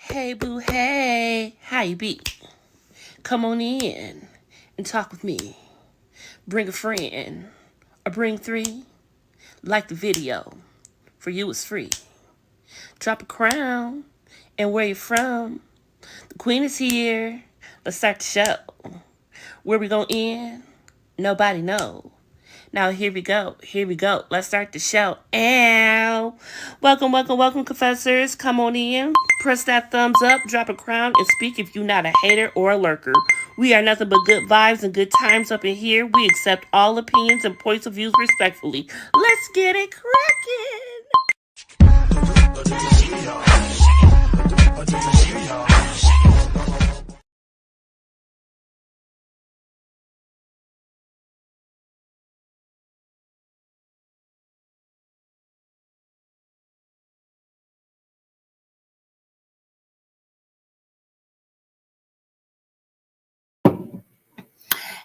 Hey boo, hey, how you be? Come on in and talk with me. Bring a friend or bring three. Like the video, for you it's free. Drop a crown and where you from. The queen is here. Let's start the show. Where we gonna end? Nobody know. Now here we go. Here we go. Let's start the show. Ow. Welcome, confessors. Come on in. Press that thumbs up, drop a crown, and speak if you're not a hater or a lurker. We are nothing but good vibes and good times up in here. We accept all opinions and points of views respectfully. Let's get it cracking.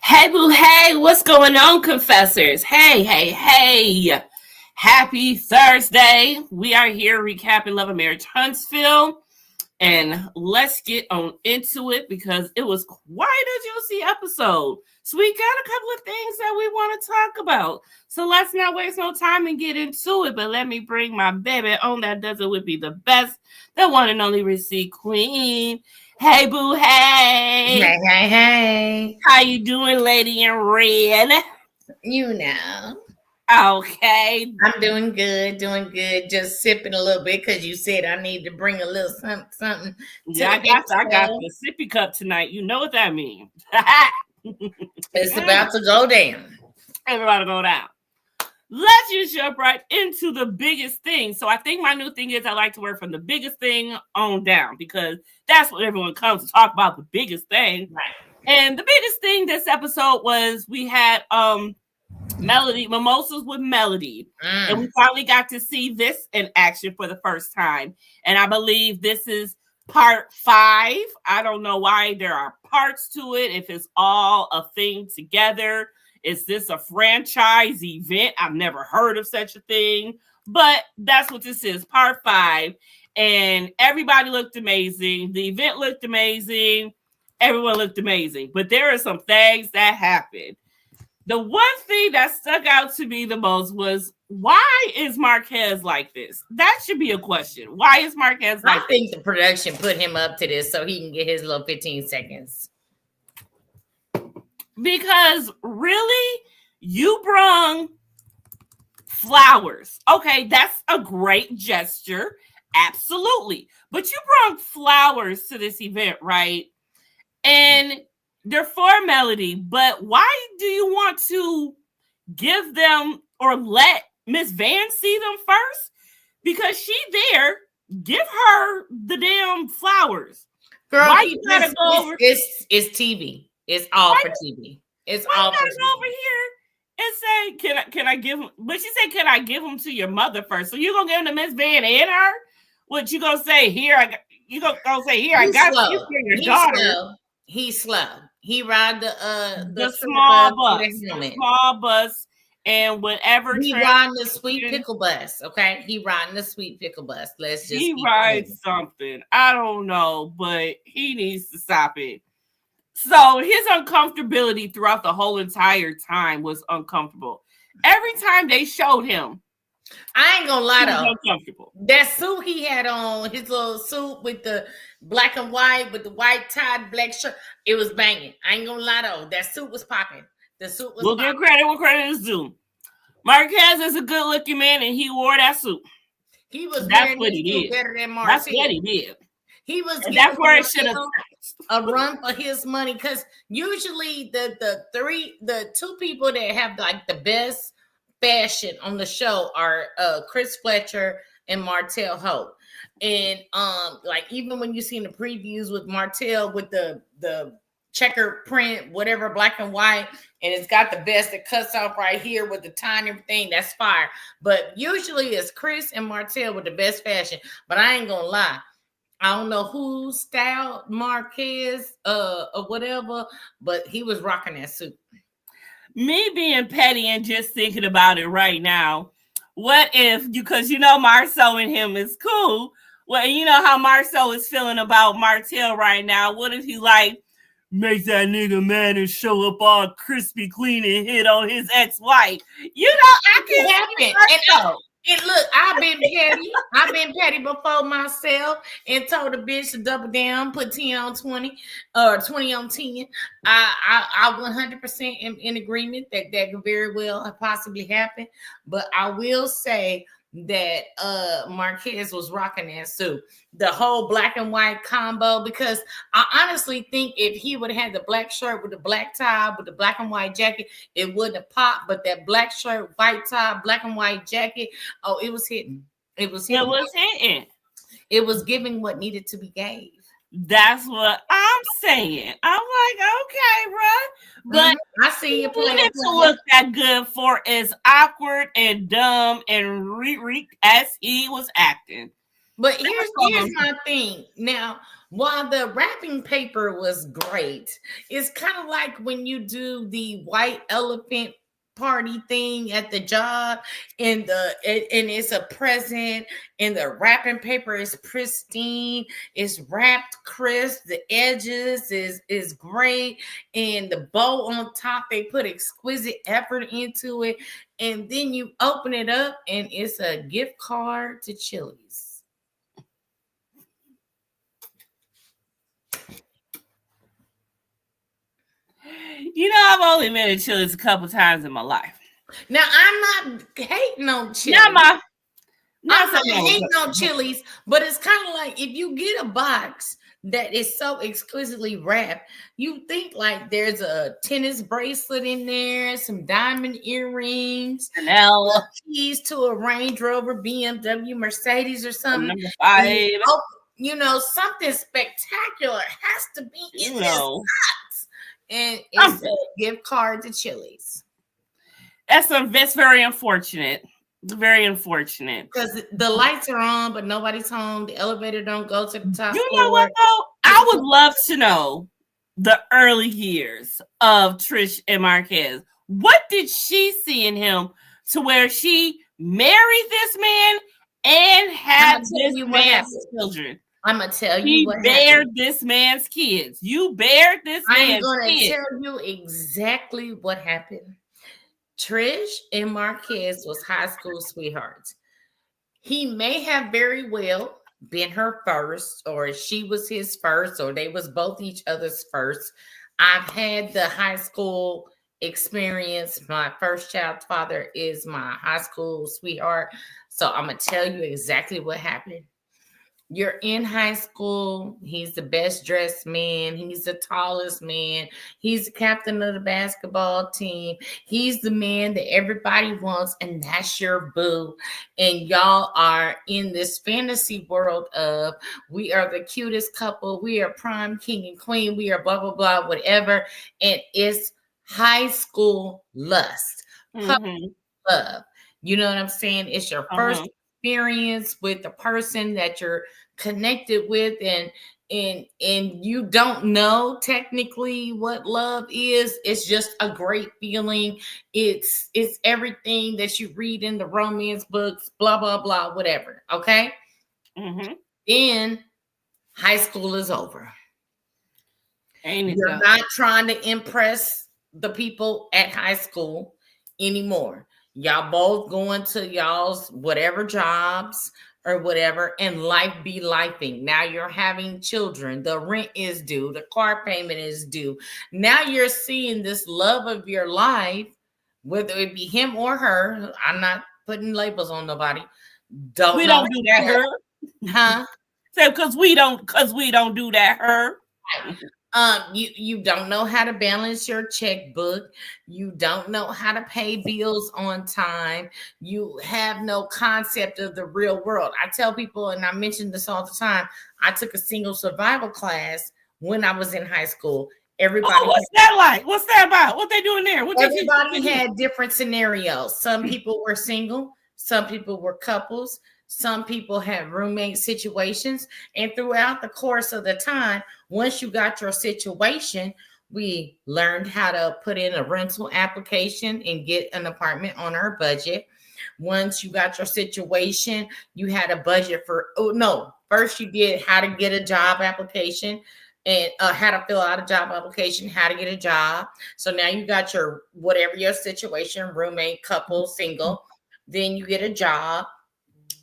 Hey, boo, hey, what's going on, confessors? Hey. Happy Thursday. We are here recapping Love and Marriage Huntsville. And let's get on into it because it was quite a juicy episode. So we got a couple of things that we want to talk about. So let's not waste no time and get into it. But let me bring my baby on that does it with me the best, the one and only receipt queen. Hey, boo, hey. Hey. How you doing, lady in red? You know. Okay. I'm doing good. Just sipping a little bit because you said I need to bring a little something. Yeah, I got the sippy cup tonight. You know what that means. It's about to go down. Everybody go down. Let's just jump right into the biggest thing. So I think my new thing is I like to work from the biggest thing on down because that's what everyone comes to talk about, the biggest thing. Right. And the biggest thing this episode was we had Melody, Mimosas with Melody. And we finally got to see this in action for the first time. And I believe this is part 5. I don't know why there are parts to it, if it's all a thing together. Is this a franchise event? I've never heard of such a thing, but that's what this is, part 5. And everybody looked amazing. The event looked amazing. Everyone looked amazing. But there are some things that happened. The one thing that stuck out to me the most was, why is Marquez like this? That should be a question. Why is Marquez like this? I think the production put him up to this so he can get his little 15 seconds. Because really, you brung flowers. Okay, that's a great gesture. Absolutely. But you brought flowers to this event, right? And they're for Melody, but why do you want to give them or let Miss Van see them first? Because she's there. Give her the damn flowers. Girl, why you gotta go over? It's TV. It's all for TV. It's all for TV. Go over here and say, can I give them? But she said, can I give them to your mother first? So you gonna give them to Miss Van and her? What you gonna say here? I got you gonna say here? I got you for your daughter. Slow. He's slow. He ride the small bus, the small bus, and whatever. He riding the sweet pickle bus. Okay, he riding the sweet pickle bus. Let's just. He rides something. I don't know, but he needs to stop it. So his uncomfortability throughout the whole entire time was uncomfortable. Every time they showed him, I ain't gonna lie though, uncomfortable. That suit he had on, his little suit with the black and white, with the white tie, black shirt, it was banging. I ain't gonna lie though, that suit was popping. The suit was. We'll give credit where credit is due. Marquez is a good-looking man, and he wore that suit. He was. That's what he did. Better than Marcel. That's what he did. He was. That's where it should have a run for his money, because usually the two people that have like the best fashion on the show are Chris Fletcher and Martell Hope. And like even when you seen the previews with Martell with the checker print, whatever, black and white, and it's got the vest that cuts off right here with the tie and everything, that's fire. But usually it's Chris and Martell with the best fashion. But I ain't gonna lie, I don't know who styled Marquez or whatever, but he was rocking that suit. Me being petty and just thinking about it right now, what if, because you know Marceau and him is cool, Well, you know how Marcel is feeling about Martell right now. What if he like make that nigga mad and show up all crispy clean and hit on his ex-wife? You know, I can happen. And look, I've been petty. I've been petty before myself and told the bitch to double down, put 10 on 20 or 20 on 10. I 100% am in agreement that could very well possibly happen. But I will say that Marquez was rocking that suit, the whole black and white combo, because I honestly think if he would have had the black shirt with the black tie with the black and white jacket, it wouldn't have popped. But that black shirt, white tie, black and white jacket, oh, it was hitting. It was hitting. It was giving what needed to be gave. That's what I'm saying. I'm like, okay, bro. But I see you playing it to look that good for as awkward and dumb and reeked as he was acting. But here's my thing. Now, while the wrapping paper was great, it's kind of like when you do the white elephant party thing at the job and it's a present and the wrapping paper is pristine, it's wrapped crisp, the edges is great, and the bow on top, they put exquisite effort into it, and then you open it up and it's a gift card to Chili's. You know, I've only been to Chili's a couple times in my life. Now, I'm not hating on Chili's. I'm not hating on Chili's, but it's kind of like if you get a box that is so exquisitely wrapped, you think like there's a tennis bracelet in there, some diamond earrings, keys to a Range Rover, BMW, Mercedes, or something. Number 5. You know, something spectacular has to be in this box. And it's a gift card to Chili's. That's very unfortunate. Very unfortunate. Because the lights are on, but nobody's home. The elevator don't go to the top floor. You know what, though? I would love to know the early years of Trish and Marquez. What did she see in him to where she married this man and had this man's children? I'm going to tell you what happened. You bared this man's kids. You bared this man's kids. I'm going to tell you exactly what happened. Trish and Marquez was high school sweethearts. He may have very well been her first, or she was his first, or they was both each other's first. I've had the high school experience. My first child's father is my high school sweetheart. So I'm going to tell you exactly what happened. You're in high school. He's the best dressed man. He's the tallest man. He's the captain of the basketball team. He's the man that everybody wants, and that's your boo. And y'all are in this fantasy world of we are the cutest couple. We are prime king and queen. We are blah, blah, blah, whatever. And it's high school lust. Love. You know what I'm saying? It's your first experience with the person that you're connected with, and you don't know technically what love is. It's just a great feeling. It's everything that you read in the romance books, blah blah blah, whatever. Okay. Then high school is over. You're not trying to impress the people at high school anymore. Y'all both going to y'all's whatever jobs or whatever, and life be lifing. Now you're having children. The rent is due. The car payment is due. Now you're seeing this love of your life, whether it be him or her. I'm not putting labels on nobody. We don't do that, her. Huh? So because we don't do that, her. You don't know how to balance your checkbook. You don't know how to pay bills on time. You have no concept of the real world. I tell people, and I mention this all the time, I took a single survival class when I was in high school. Everybody, what's that like? What's that about? What they doing there? Everybody had different scenarios. Some people were single. Some people were couples. Some people had roommate situations. And throughout the course of the time, once you got your situation, we learned how to put in a rental application and get an apartment on our budget. Once you got your situation, you had a budget for, first you did how to get a job application and how to fill out a job application, how to get a job. So now you got your whatever your situation, roommate, couple, single. Then you get a job.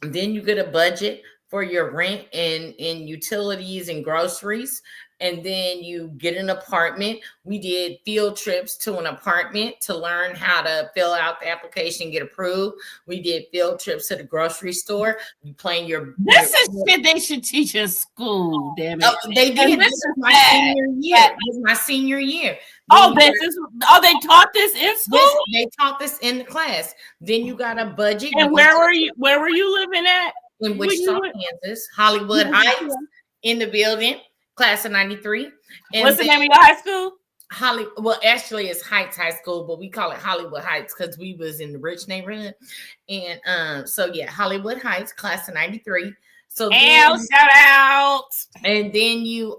Then you get a budget for your rent and utilities and groceries. And then you get an apartment. We did field trips to an apartment to learn how to fill out the application, get approved. We did field trips to the grocery store. You plan your. This is shit they should teach in school. Damn it! Oh, they did. This is my senior year. This is my senior year. They taught this in school. Yes, they taught this in the class. Then you got a budget. And where were you living at? In Wichita, Kansas, Hollywood Heights, in the building. Class of 93. And what's the name of your high school? Well, actually it's Heights High School, but we call it Hollywood Heights because we was in the rich neighborhood. And so yeah, Hollywood Heights, class of 93. So shout out. And then you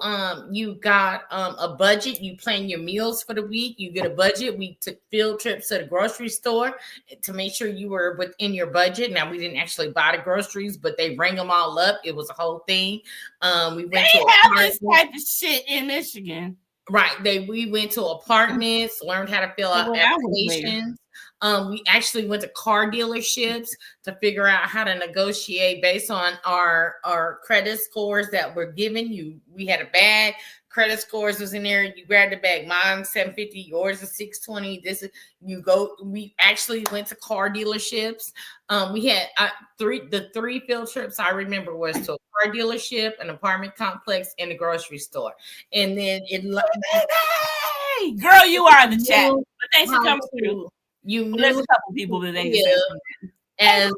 got a budget. You plan your meals for the week. You get a budget. We took field trips to the grocery store to make sure you were within your budget. Now we didn't actually buy the groceries, but they rang them all up. It was a whole thing. We went to have this type of shit in Michigan. Right. We went to apartments, learned how to fill out applications. We actually went to car dealerships to figure out how to negotiate based on our credit scores that were given you. We had a bag, credit scores was in there. You grabbed the bag. Mine's 750, yours is 620. We actually went to car dealerships. We had the three field trips I remember was to a car dealership, an apartment complex, and a grocery store. And then hey, girl, you are in the chat. But thanks for coming through. There's a couple people that they as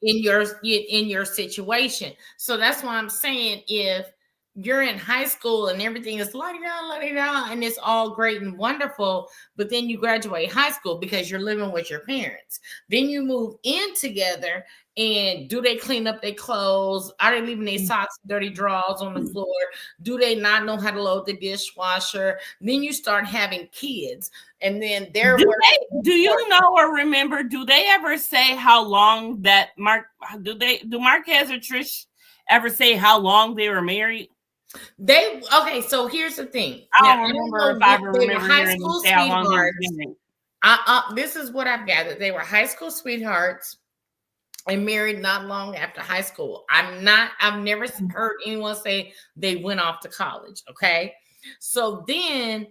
in your situation. So that's why I'm saying if you're in high school and everything is la-di-da, and it's all great and wonderful, but then you graduate high school because you're living with your parents. Then you move in together, and do they clean up their clothes? Are they leaving their socks, dirty drawers on the floor? Do they not know how to load the dishwasher? Then you start having kids, and then do you know or remember? Do they ever say how long that do Marquez or Trish ever say how long they were married? So here's the thing. I don't remember if I ever remember high school sweethearts. This is what I've gathered. They were high school sweethearts and married not long after high school. I've never heard anyone say they went off to college. Okay. So then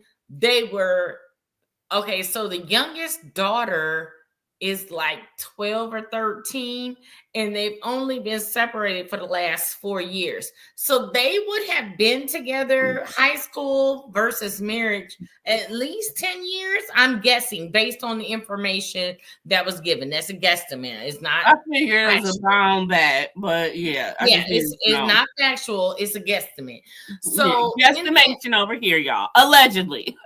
so the youngest daughter is like 12 or 13, and they've only been separated for the last 4 years. So they would have been together, high school versus marriage, at least 10 years, I'm guessing, based on the information that was given. That's a guesstimate. It's not. I figure it's around that, but yeah. It's not factual. It's a guesstimate. So guesstimation over here, y'all. Allegedly.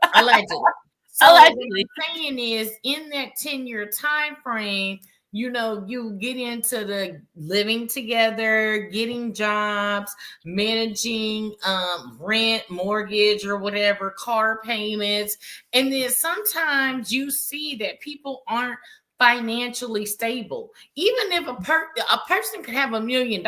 So what I'm saying is, in that 10-year time frame, you get into the living together, getting jobs, managing rent, mortgage, or whatever, car payments. And then sometimes you see that people aren't financially stable. Even if a person could have $1 million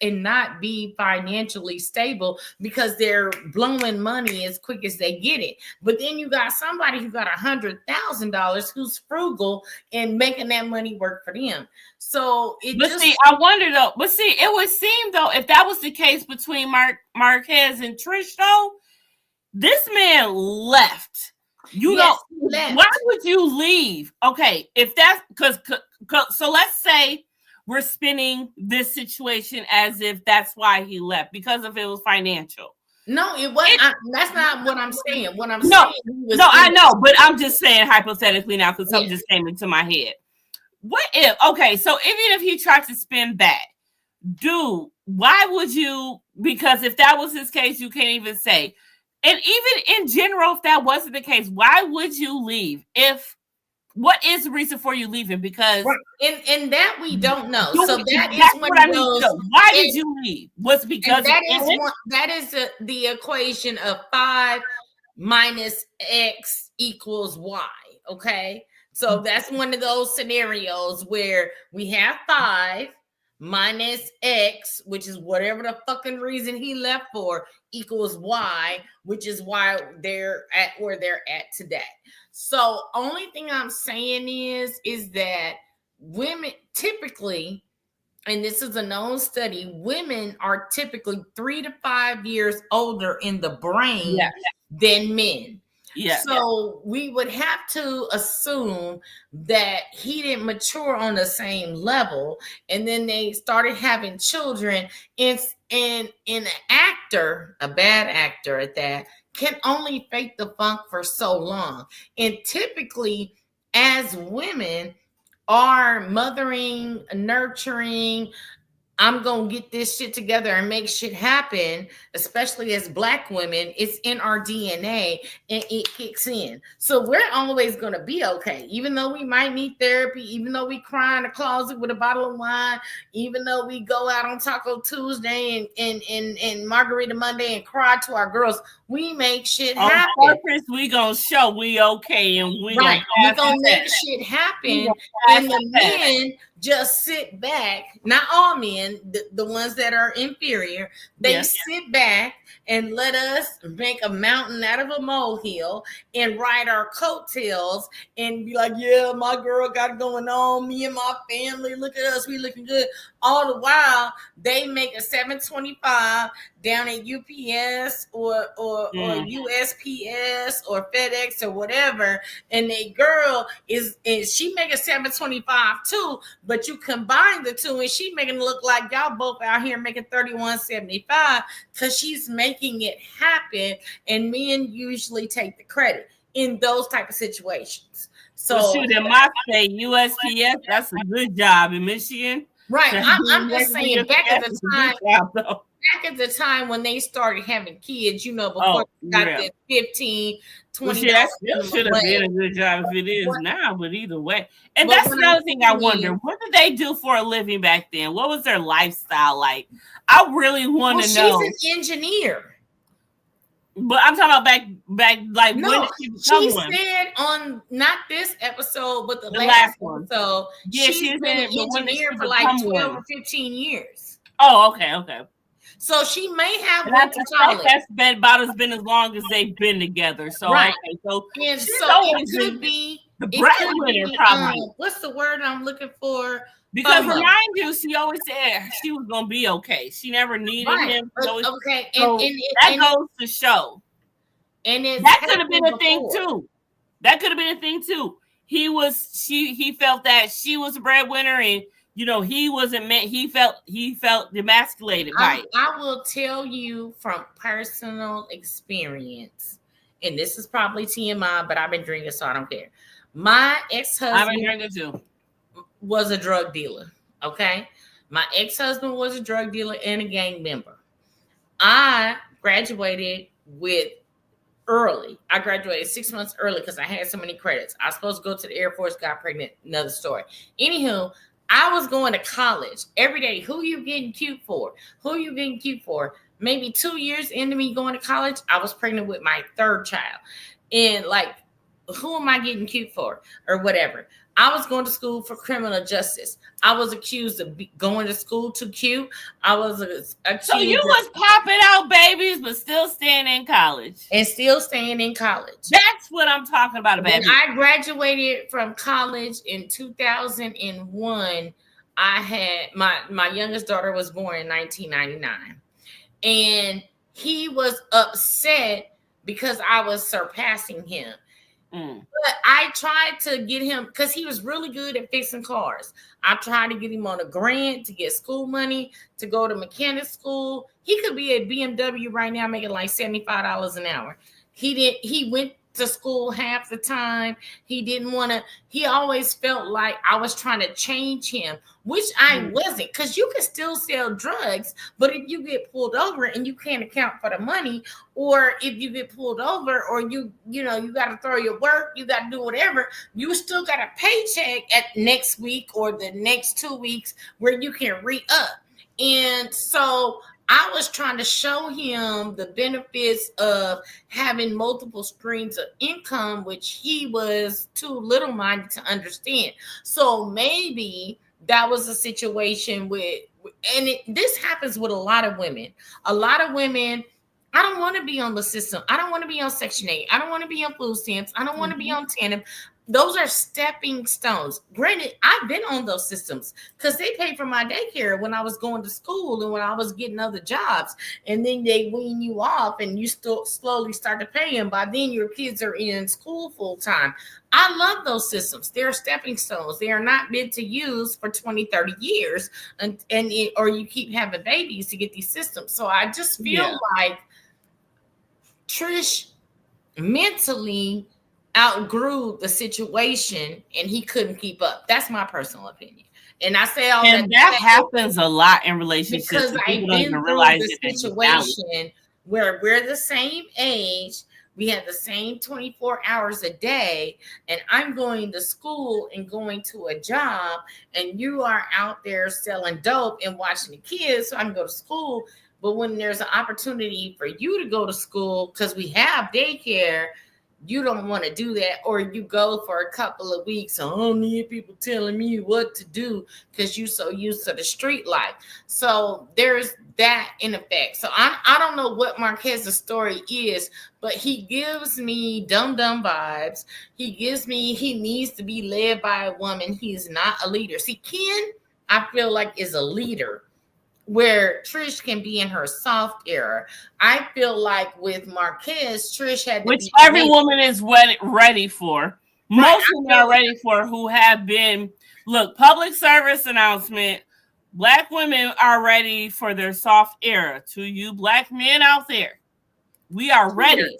and not be financially stable because they're blowing money as quick as they get it. But then you got somebody who got $100,000 who's frugal and making that money work for them. So I wonder though. But see, it would seem though, if that was the case between Marquez and Trish, though, this man left. Why would you leave? Okay, if that's so let's say we're spinning this situation as if that's why he left, because if it was financial. No, it wasn't. That's not what I'm saying. What I'm saying. No, I know, but I'm just saying hypothetically now because something just came into my head. What if? Okay, so even if he tried to spin back, why would you? Because if that was his case, you can't even say. And even in general, if that wasn't the case, why would you leave? What is the reason for you leaving? Because and that we don't know. So that's what I mean. Why did you leave? Was because that is the equation of 5 minus X equals Y. Okay, so that's one of those scenarios where we have 5 minus X, which is whatever the fucking reason he left for, equals Y, which is why they're at where they're at today. So only thing I'm saying is that women typically, and this is a known study, women are typically 3 to 5 years older in the brain than men. Yeah. So we would have to assume that he didn't mature on the same level, and then they started having children. And an actor, a bad actor at that, can only fake the funk for so long. And typically, as women, are mothering, nurturing, I'm going to get this shit together and make shit happen, especially as Black women. It's in our DNA and it kicks in. So we're always going to be okay, even though we might need therapy, even though we cry in the closet with a bottle of wine, even though we go out on Taco Tuesday and Margarita Monday and cry to our girls. We make shit happen. On purpose, we going to show we okay, and we right. We're going to make shit happen. And the men just sit back. Not all men, the ones that are inferior, they sit back and let us make a mountain out of a molehill and ride our coattails and be like, yeah, my girl got it going on. Me and my family, look at us, we looking good. All the while, they make a 725 down at UPS or USPS or FedEx or whatever, and a girl is she make a 725 too, but you combine the two and she making it look like y'all both out here making 3175 because she's making it happen, and men usually take the credit in those type of situations. So shoot, in my state, USPS, that's a good job in Michigan. Right. I'm just saying back at the time when they started having kids, before they got that 15, 20. That still should have been a good job if it is now, but either way. And that's another thing I wonder. What did they do for a living back then? What was their lifestyle like? I really want to know. She's an engineer. But I'm talking about back like no, when did she said on not this episode, but the last one. So she's been an engineer for like 12 or 15 years. Oh, okay. So she may have went to college. That's been as long as they've been together. So right. Okay, so and so it could be the breadwinner, probably. What's the word I'm looking for? Because remind you, she always said she was gonna be okay. She never needed him. Okay, so that goes to show. And that could have been a thing too. That could have been a thing too. He felt that she was a breadwinner, and he wasn't meant. He felt demasculated by it. I will tell you from personal experience, and this is probably TMI, but I've been drinking, so I don't care. My ex-husband, I've been drinking too, was a drug dealer. Okay, my ex-husband was a drug dealer and a gang member. I graduated early. I graduated 6 months early because I had so many credits. I was supposed to go to the Air Force, got pregnant. Another story. Anywho, I was going to college every day. Who you getting cute for? Maybe 2 years into me going to college, I was pregnant with my third child. And like, who am I getting cute for? Or whatever. I was going to school for criminal justice. I was accused of going to school too cute. I was accused. So you was popping out babies, but still staying in college. That's what I'm talking about. When I graduated from college in 2001, I had my youngest daughter was born in 1999. And he was upset because I was surpassing him. But I tried to get him, because he was really good at fixing cars. I tried to get him on a grant to get school money to go to mechanic school. He could be at BMW right now making like $75 an hour. He went to school half the time. He always felt like I was trying to change him, which I wasn't, because you can still sell drugs, but if you get pulled over and you can't account for the money, or if you get pulled over, or you got to throw your work, you got to do whatever, you still got a paycheck at next week or the next 2 weeks where you can re-up. And so I was trying to show him the benefits of having multiple streams of income, which he was too little-minded to understand. So maybe that was a situation with, and this happens with a lot of women. A lot of women, I don't want to be on the system. I don't want to be on Section 8. I don't want to be on food stamps. I don't want to be on TANF. Those are stepping stones. Granted, I've been on those systems because they paid for my daycare when I was going to school and when I was getting other jobs. And then they wean you off and you still slowly start to pay them. By then, your kids are in school full time. I love those systems. They're stepping stones. They are not meant to use for 20, 30 years or you keep having babies to get these systems. So I just feel like Trish mentally outgrew the situation and he couldn't keep up. That's my personal opinion. And I say all that happens a lot in relationships because I've been through the situation where we're the same age, we have the same 24 hours a day, and I'm going to school and going to a job, and you are out there selling dope and watching the kids, so I can go to school. But when there's an opportunity for you to go to school because we have daycare, you don't want to do that, or you go for a couple of weeks. I don't need people telling me what to do because you're so used to the street life. So there's that in effect. So I don't know what Marquez's story is, but he gives me dumb vibes. He gives me he needs to be led by a woman. He's not a leader. See, Ken, I feel like is a leader, where Trish can be in her soft era. I feel like with Marquez, Trish had to which every woman is ready for. Most women are ready for who have been, look, public service announcement, Black women are ready for their soft era. To you Black men out there, we are ready.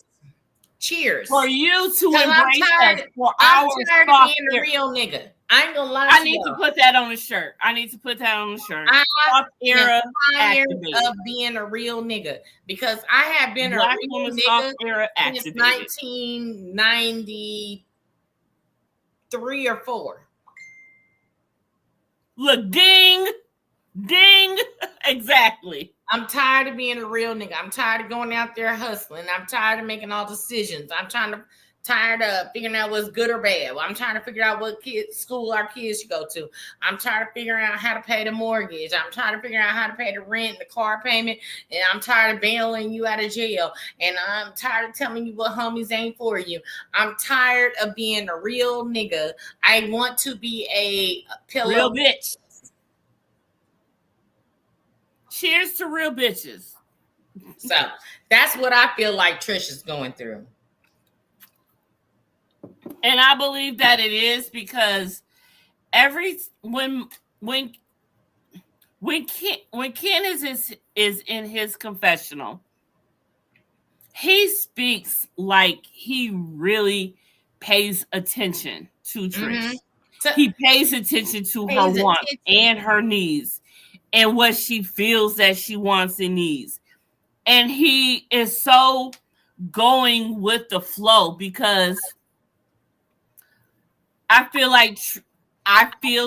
Cheers. For you to embrace us for I'm our tired soft of being a real nigga. I ain't gonna lie. I need to put that on the shirt. Soft era activated. Of being a real nigga, because I have been Black a real nigga era since 1993 or 4. Look, ding, exactly. I'm tired of being a real nigga. I'm tired of going out there hustling. I'm tired of making all decisions. Tired of figuring out what's good or bad. I'm trying to figure out what school our kids should go to. I'm trying to figure out how to pay the mortgage. I'm trying to figure out how to pay the rent, the car payment. And I'm tired of bailing you out of jail. And I'm tired of telling you what homies ain't for you. I'm tired of being a real nigga. I want to be a pillow. Real bitch. Cheers to real bitches. So that's what I feel like Trish is going through. And I believe that it is because when Ken is in his confessional, he speaks like he really pays attention to Trish. Mm-hmm. So he pays attention to her wants and her needs and what she feels that she wants and needs. And he is so going with the flow because I feel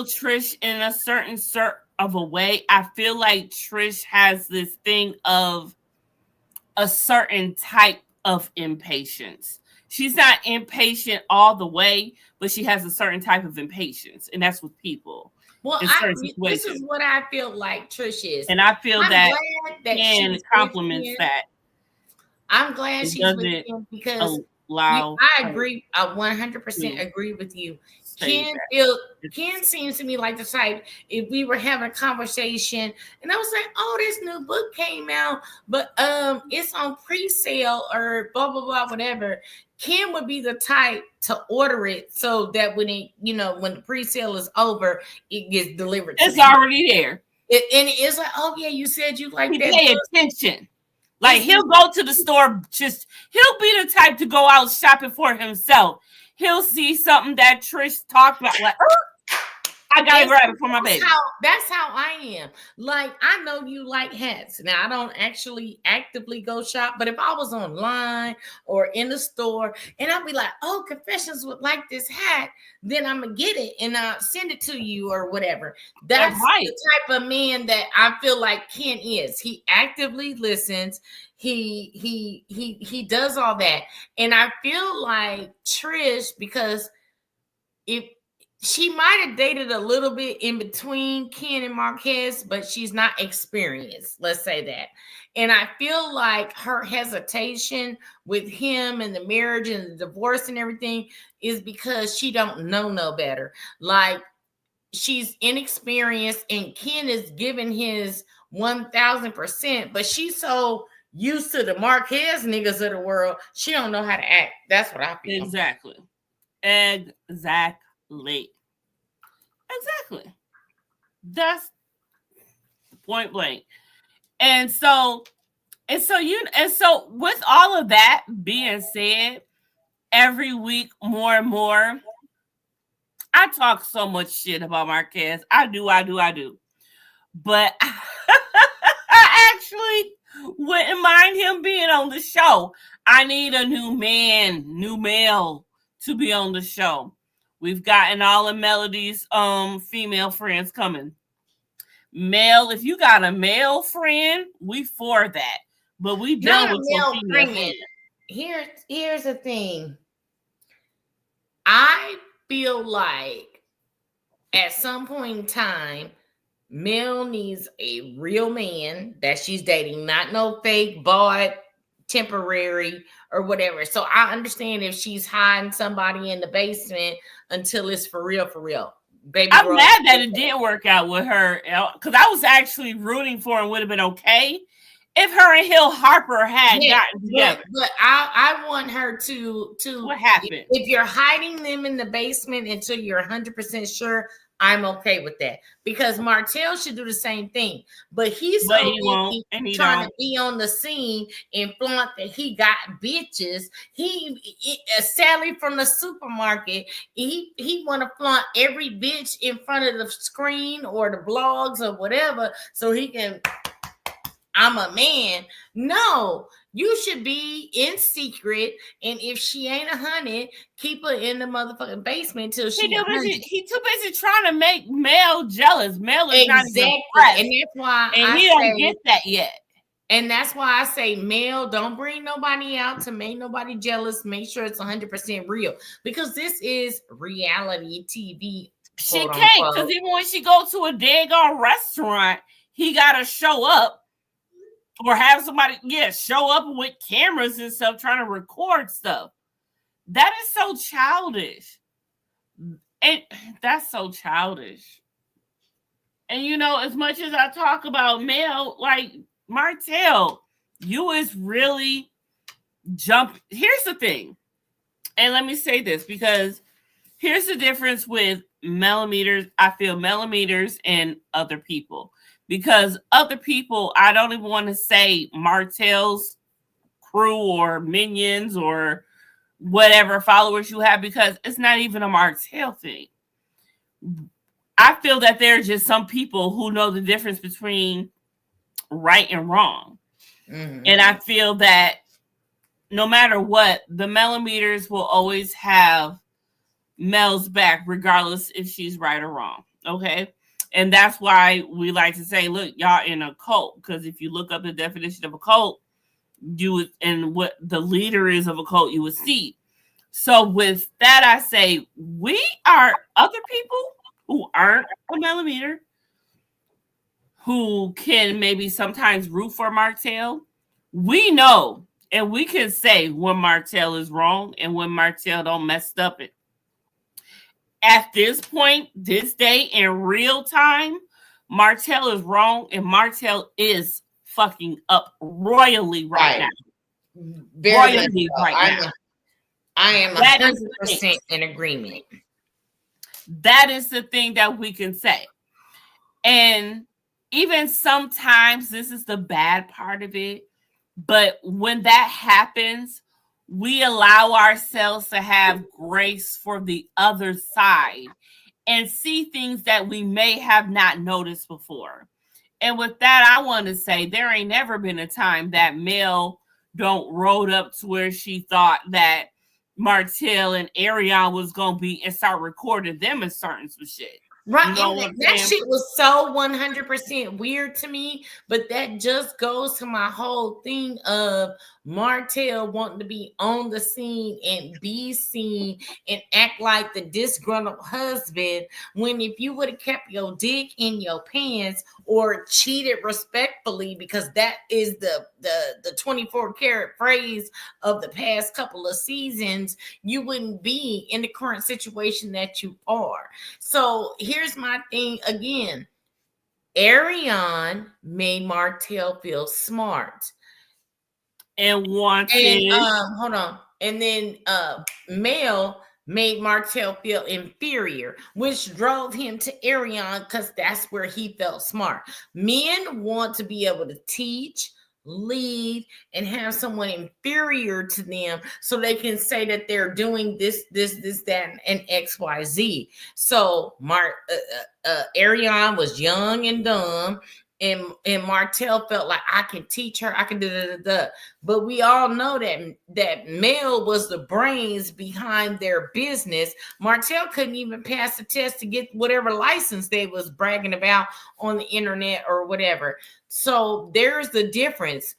Trish in a certain sort of a way. I feel like Trish has this thing of a certain type of impatience. She's not impatient all the way, but she has a certain type of impatience, and that's with people. Well, this is what I feel like Trish is, and I feel that Ken compliments that. I'm glad she's with him because I agree. I 100% agree with you. Ken seems to me like the type, if we were having a conversation and I was like, oh, this new book came out, but it's on pre-sale or blah, blah, blah, whatever. Ken would be the type to order it so that when when the pre-sale is over, it gets delivered. It's already there. And it's like, oh yeah, you said you like that. Pay attention. Like he'll go to the store, he'll be the type to go out shopping for himself. He'll see something that Trish talked about, like, I gotta grab it for my baby. That's how I am. Like, I know you like hats. Now, I don't actually actively go shop, but if I was online or in the store and I'd be like, oh, Confessions would like this hat, then I'm gonna get it and I'll send it to you or whatever. That's right. The type of man that I feel like Ken is. He actively listens. He does all that. And I feel like Trish, because she might have dated a little bit in between Ken and Marquez, but she's not experienced. Let's say that. And I feel like her hesitation with him and the marriage and the divorce and everything is because she don't know no better. Like, she's inexperienced and Ken is giving his 1000%, but she's so used to the Marquez niggas of the world, she don't know how to act. That's what I feel. Exactly. That's point blank. And so with all of that being said, every week more and more, I talk so much shit about Marquez. I do. But I actually wouldn't mind him being on the show. I need a new male to be on the show. We've gotten all of Melody's female friends coming. Male, if you got a male friend, we for that. But we done with some female friends. Here's the thing. I feel like at some point in time, Mel needs a real man that she's dating, not no fake, bought, temporary, or whatever. So I understand if she's hiding somebody in the basement until it's for real, Baby, I'm mad that it didn't work out with her, because I was actually rooting for it. Would have been okay if her and Hill Harper had gotten together. But I want her to what happened? If you're hiding them in the basement until you're 100% sure, I'm okay with that, because Martell should do the same thing, but he won't, and he trying to be on the scene and flaunt that he got bitches. Sally from the supermarket, he want to flaunt every bitch in front of the screen or the blogs or whatever, so he can. I'm a man. No, you should be in secret, and if she ain't 100, keep her in the motherfucking basement till she. He too busy trying to make Mel jealous. Mel is not even impressed, and that's why he don't get that yet. And that's why I say, Mel, don't bring nobody out to make nobody jealous. Make sure it's 100% real, because this is reality TV. She can't, because even when she go to a daggone restaurant, he gotta show up. Or have somebody, show up with cameras and stuff trying to record stuff. That is so childish. That's so childish. And as much as I talk about Mel, like Martell, you is really jumping. Here's the thing. And let me say this, because here's the difference with millimeters. I feel millimeters and other people. Because other people, I don't even want to say Martell's crew or minions or whatever followers you have, because it's not even a Martell thing. I feel that there are just some people who know the difference between right and wrong. Mm-hmm. And I feel that no matter what, the millimeters will always have Mel's back, regardless if she's right or wrong. Okay? And that's why we like to say, look, y'all in a cult. Because if you look up the definition of a cult, and what the leader is of a cult, you would see. So with that, I say, we are other people who aren't a millimeter, who can maybe sometimes root for Martell. We know, and we can say when Martell is wrong and when Martell don't messed up it. At this point, this day, in real time, Martell is wrong, and Martell is fucking up royally right now. Royally right now. I am 100% in agreement. That is the thing that we can say. And even sometimes, this is the bad part of it, but when that happens, we allow ourselves to have grace for the other side and see things that we may have not noticed before. And with that, I want to say there ain't never been a time that Mel don't rode up to where she thought that Martell and Ariane was going to be and start recording them and starting some shit. Right. You know And what I'm that saying? shit was so 100% weird to me. But that just goes to my whole thing of Martell wanting to be on the scene and be seen and act like the disgruntled husband, when if you would have kept your dick in your pants or cheated respectfully, because that is the 24 karat phrase of the past couple of seasons, you wouldn't be in the current situation that you are. So here's my thing again. Ariane made Martell feel smart. And wanted. And hold on. And then Mel made Martell feel inferior, which drove him to Ariane because that's where he felt smart. Men want to be able to teach, lead, and have someone inferior to them so they can say that they're doing this, that, and XYZ. So Ariane was young and dumb. And Martell felt like, I can teach her, I can do. But we all know that Mel was the brains behind their business. Martell couldn't even pass the test to get whatever license they was bragging about on the internet or whatever. So there's the difference.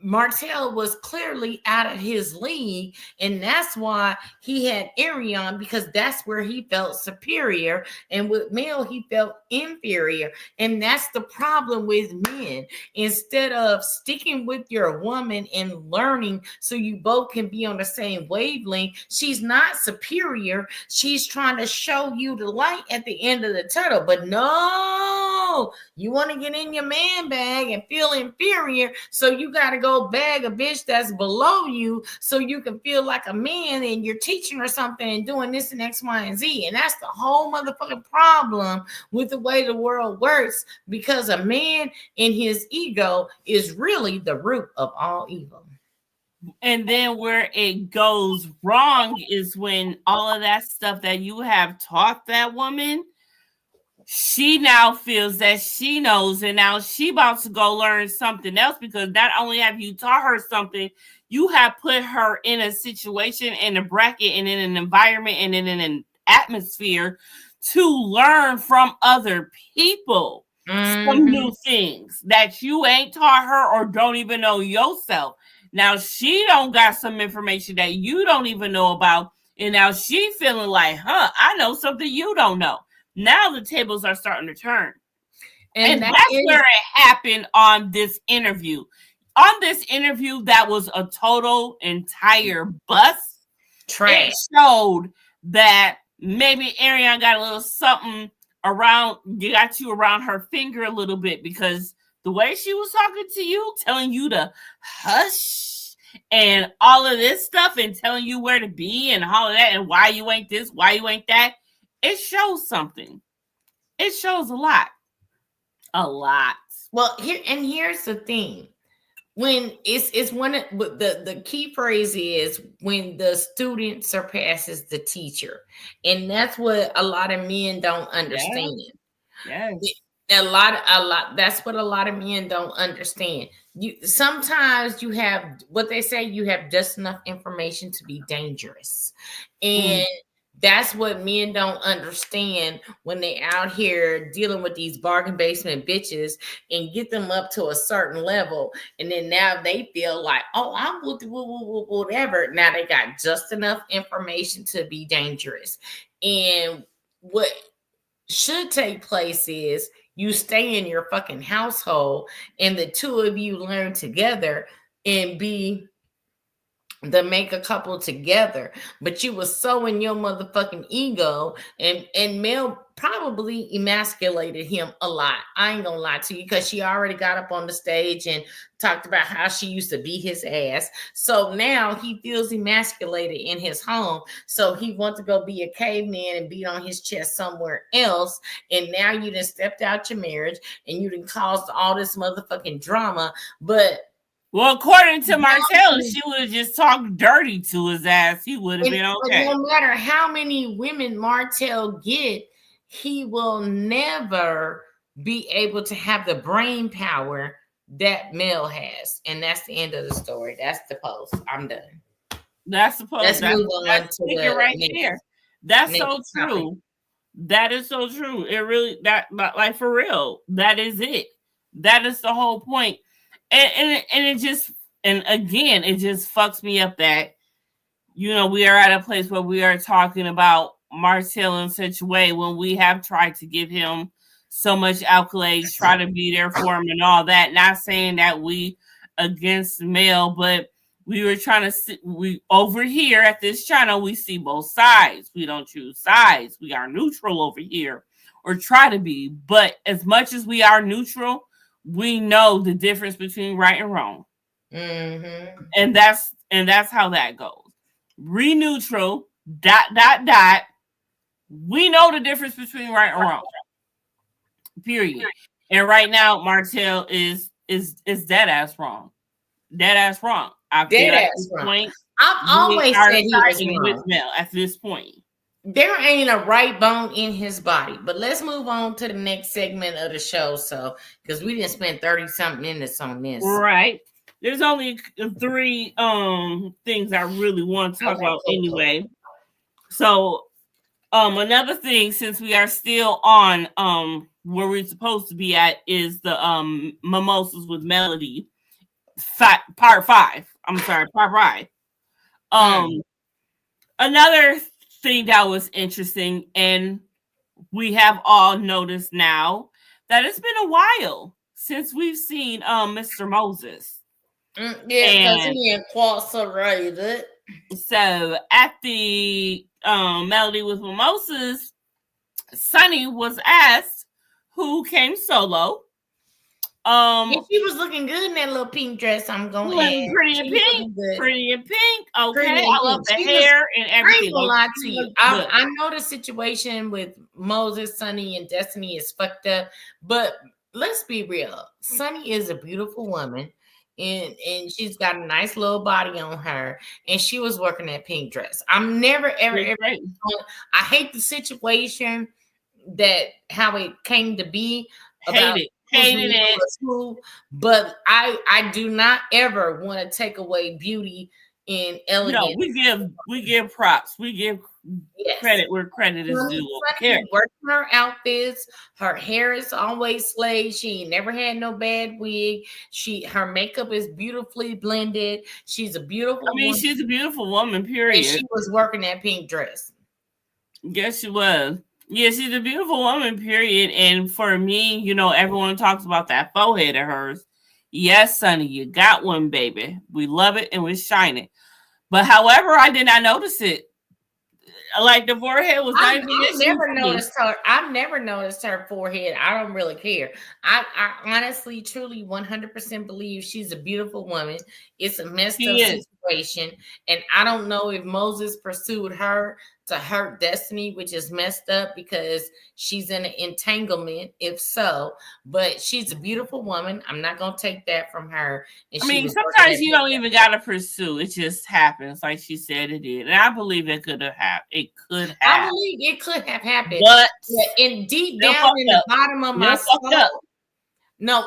Martell was clearly out of his league, and that's why he had Ariane, because that's where he felt superior, and with Mel he felt inferior. And that's the problem with men. Instead of sticking with your woman and learning so you both can be on the same wavelength, she's not superior. She's trying to show you the light at the end of the tunnel. But no, you want to get in your man bag and feel inferior, so you got to go bag a bitch that's below you so you can feel like a man, and you're teaching her something and doing this and X, Y, and Z. And that's the whole motherfucking problem with the way the world works, because a man in his ego is really the root of all evil. And then where it goes wrong is when all of that stuff that you have taught that woman, she now feels that she knows, and now she about to go learn something else, because not only have you taught her something, you have put her in a situation, in a bracket, and in an environment, and in an atmosphere to learn from other people some new things that you ain't taught her or don't even know yourself. Now she don't got some information that you don't even know about, and now she feeling like, I know something you don't know. Now the tables are starting to turn. And that's where it happened on this interview. On this interview, that was a total entire bust. Trash. It showed that maybe Ariane got a little something around, got you around her finger a little bit, because the way she was talking to you, telling you to hush and all of this stuff, and telling you where to be and all of that, and why you ain't this, why you ain't that, it shows something. It shows a lot. A lot. Well, here's the thing. When it's one of the key phrase is when the student surpasses the teacher. And that's what a lot of men don't understand. Yes. A lot. That's what a lot of men don't understand. Sometimes you have what they say, you have just enough information to be dangerous. And that's what men don't understand when they out here dealing with these bargain basement bitches and get them up to a certain level. And then now they feel like, oh, I'm whatever. Now they got just enough information to be dangerous. And what should take place is you stay in your fucking household and the two of you learn together and be the make a couple together. But you was so in your motherfucking ego, and Mel probably emasculated him a lot. I ain't gonna lie to you, because she already got up on the stage and talked about how she used to beat his ass. So now he feels emasculated in his home. So he wants to go be a caveman and beat on his chest somewhere else. And now you done stepped out your marriage and you done caused all this motherfucking drama. But well, according to Martell, she would have just talked dirty to his ass. He would have been okay. No matter how many women Martell get, he will never be able to have the brain power that Mel has. And that's the end of the story. That's the post. I'm done. That's the post. Let's move on to right here. That's so true. That is so true. It really like for real. That is it. That is the whole point. And it just and again it just fucks me up that we are at a place where we are talking about Martell in such a way when we have tried to give him so much accolades, try to be there for him and all that. Not saying that we against male, but we were trying to see, we over here at this channel, we see both sides. We don't choose sides. We are neutral over here or try to be. But as much as we are neutral, we know the difference between right and wrong. Mm-hmm. And that's how that goes. Re-neutral, ... We know the difference between right and wrong. Period. And right now, Martell is dead ass wrong. Dead ass wrong. I feel at this point, I've always said he was wrong. Mel at this point. There ain't a right bone in his body. But let's move on to the next segment of the show. So, because we didn't spend 30-something minutes on this. Right. There's only 3 things I really want to talk about anyway. So, another thing, since we are still on where we're supposed to be at, is the Mimosas with Melody. Part 5. I'm sorry, part 5. Another thing that was interesting, and we have all noticed now that it's been a while since we've seen Mr. Moses. Yeah, because he incarcerated. So at the Melody with Mimosas, Sunny was asked who came solo. She was looking good in that little pink dress. I'm going to pretty in pink. Okay, I love the hair and everything. I ain't gonna lie to you. I know the situation with Moses, Sunny, and Destiny is fucked up, but let's be real. Sunny is a beautiful woman, and she's got a nice little body on her, and she was working that pink dress. I'm never ever. I hate the situation that how it came to be. Hated it. But I do not ever want to take away beauty and elegance. No, we give props. We give credit where credit is due. Working her outfits, her hair is always slayed. She never had no bad wig. Her makeup is beautifully blended. She's a beautiful. woman. She's a beautiful woman. Period. And she was working that pink dress. Yes, she was. Yeah, she's a beautiful woman, period. And for me, everyone talks about that forehead of hers. Yes, Sunny, you got one, baby. We love it and we shine it. But however, I did not notice it. Like the forehead was not even. I've never noticed her. I've never noticed her forehead. I don't really care. I honestly, truly, 100% believe she's a beautiful woman. It's a messed up situation, and I don't know if Moses pursued her to hurt Destiny, which is messed up because she's in an entanglement. If so, but she's a beautiful woman. I'm not gonna take that from her. And sometimes you don't even gotta pursue. It just happens, like she said it did, and I believe it could have happened. I believe it could have happened, but in deep down in the bottom of my soul, no,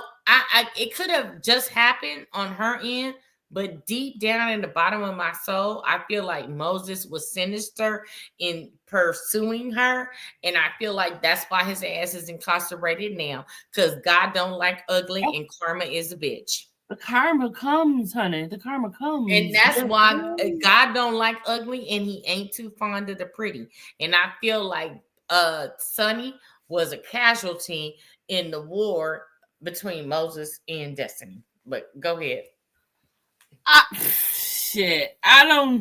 it could have just happened on her end. But deep down in the bottom of my soul, I feel like Moses was sinister in pursuing her. And I feel like that's why his ass is incarcerated now. Because God don't like ugly and karma is a bitch. The karma comes, honey. The karma comes. And that's why God don't like ugly and he ain't too fond of the pretty. And I feel like Sunny was a casualty in the war between Moses and Destiny. But go ahead. Shit. That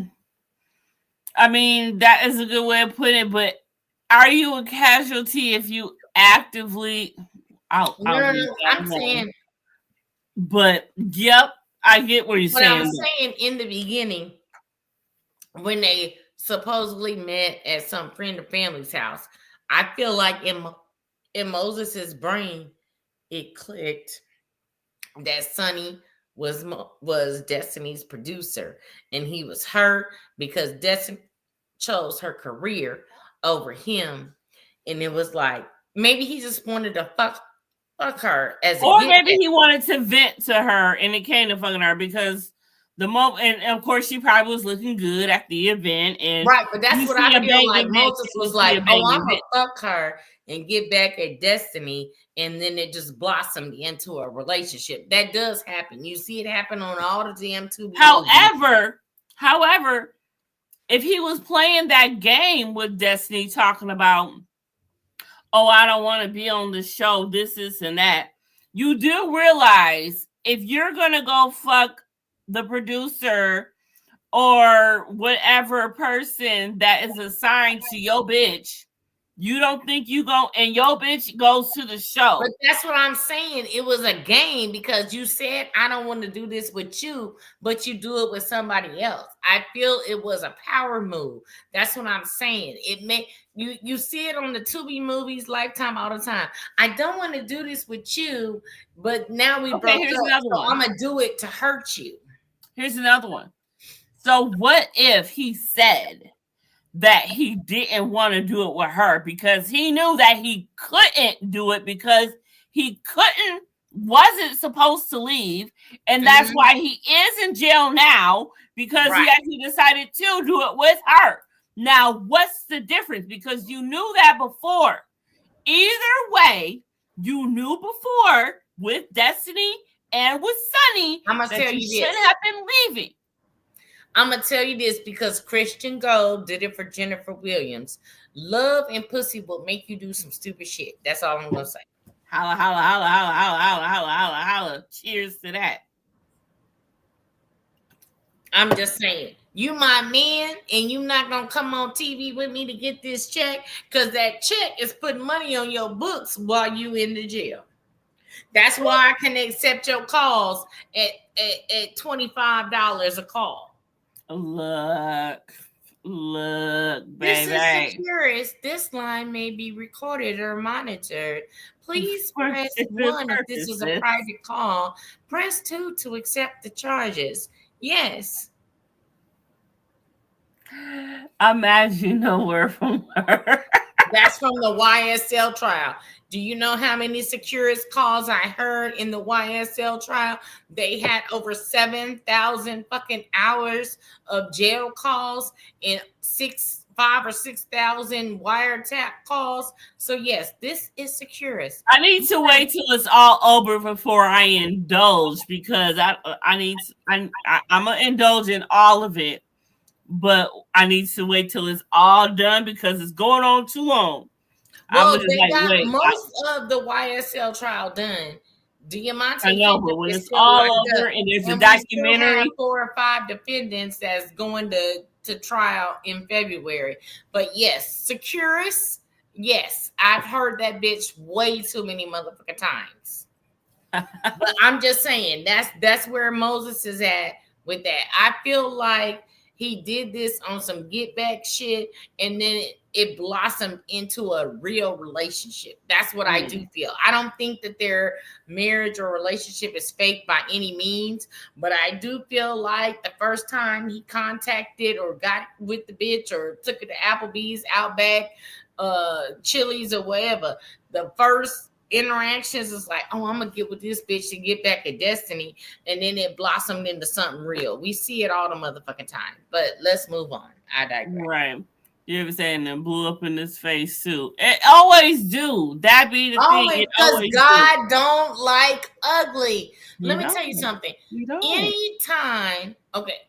is a good way of putting it, but are you a casualty if you actively I'm saying, but yep, I get what you're saying. I was saying in the beginning, when they supposedly met at some friend or family's house, I feel like in Moses's brain, it clicked that Sunny was Destiny's producer, and he was hurt because Destiny chose her career over him, and it was like maybe he just wanted to fuck her as, or maybe he wanted to vent to her, and it came to fucking her because The moment, and of course, she probably was looking good at the event, and right. But that's what I feel like. Moses was like, "Oh, I'm gonna fuck her and get back at Destiny," and then it just blossomed into a relationship. That does happen. You see it happen on all the damn Tubi. However, if he was playing that game with Destiny, talking about, "Oh, I don't want to be on the show, this, and that," you do realize if you're gonna go fuck the producer or whatever person that is assigned to your bitch, you don't think you go and your bitch goes to the show. But that's what I'm saying. It was a game because you said, "I don't want to do this with you," but you do it with somebody else. I feel it was a power move. That's what I'm saying. It may you see it on the Tubi movies, Lifetime, all the time. "I don't want to do this with you, but now we broke up, so I'm gonna do it to hurt you." Here's another one. So what if he said that he didn't want to do it with her because he knew that he couldn't do it because he wasn't supposed to leave, and that's why he is in jail now because he actually decided to do it with her. Now, what's the difference? Because you knew that before. Either way, you knew before with Destiny and with Sunny that you shouldn't have been leaving. I'm going to tell you this because Christian Gold did it for Jennifer Williams. Love and pussy will make you do some stupid shit. That's all I'm going to say. Holla, holla, holla, holla, holla, holla, holla, holla, holla. Cheers to that. I'm just saying. You my man, and you not going to come on TV with me to get this check because that check is putting money on your books while you in the jail. That's why I can accept your calls at $25 a call. Look, baby. This is Securus. This line may be recorded or monitored. Please press 1 if this is a private call. Press 2 to accept the charges. Yes. Imagine no word from her. That's from the YSL trial. Do you know how many Securus calls I heard in the YSL trial? They had over 7,000 fucking hours of jail calls and 5,000 or 6,000 wiretap calls. So yes, this is Securus. I need to wait till it's all over before I indulge because I'm gonna indulge in all of it, but I need to wait till it's all done because it's going on too long. Well, they got most of the YSL trial done. Diamante, I know, but when it's all over and there's a documentary, 4 or 5 defendants that's going to trial in February. But yes, Securus, yes, I've heard that bitch way too many motherfucking times. But I'm just saying that's where Moses is at with that. I feel like he did this on some get back shit, and then it blossomed into a real relationship. That's what I do feel. I don't think that their marriage or relationship is fake by any means, but I do feel like the first time he contacted or got with the bitch or took it to Applebee's, Outback, Chili's or whatever, the first interactions is like, "Oh, I'm gonna get with this bitch to get back at Destiny," and then it blossomed into something real. We see it all the motherfucking time. But let's move on. I digress. Right. You ever saying and blew up in his face too? It always do. That be the thing. Because God don't like ugly. Let me tell you something. Anytime, okay,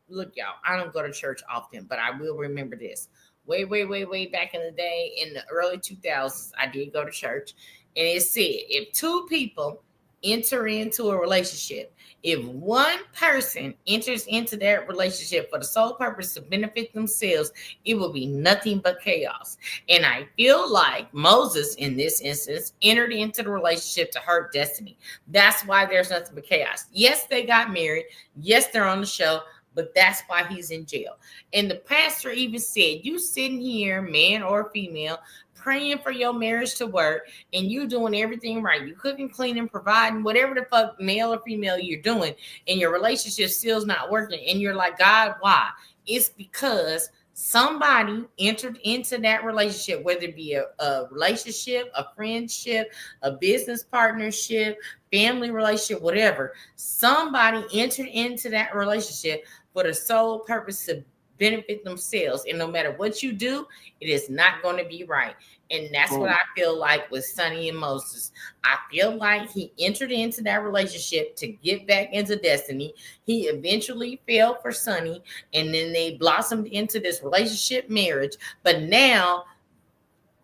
look, y'all, I don't go to church often, but I will remember this. Way back in the day, in the early 2000s, I did go to church. And it said, if 2 people enter into a relationship, if one person enters into that relationship for the sole purpose to benefit themselves, it will be nothing but chaos. And I feel like Moses, in this instance, entered into the relationship to hurt Destiny. That's why there's nothing but chaos. Yes, they got married. Yes, they're on the show. But that's why he's in jail. And the pastor even said, you sitting here, man or female, praying for your marriage to work, and you doing everything right. You cooking, cleaning, providing, whatever the fuck, male or female, you're doing, and your relationship still's not working. And you're like, God, why? It's because Somebody entered into that relationship, whether it be a relationship, a friendship, a business partnership, family relationship, whatever. Somebody entered into that relationship for the sole purpose to benefit themselves. And no matter what you do, it is not going to be right. And that's what I feel like with Sonny and Moses. I feel like he entered into that relationship to get back into destiny. He eventually fell for Sonny, and then they blossomed into this relationship marriage. But now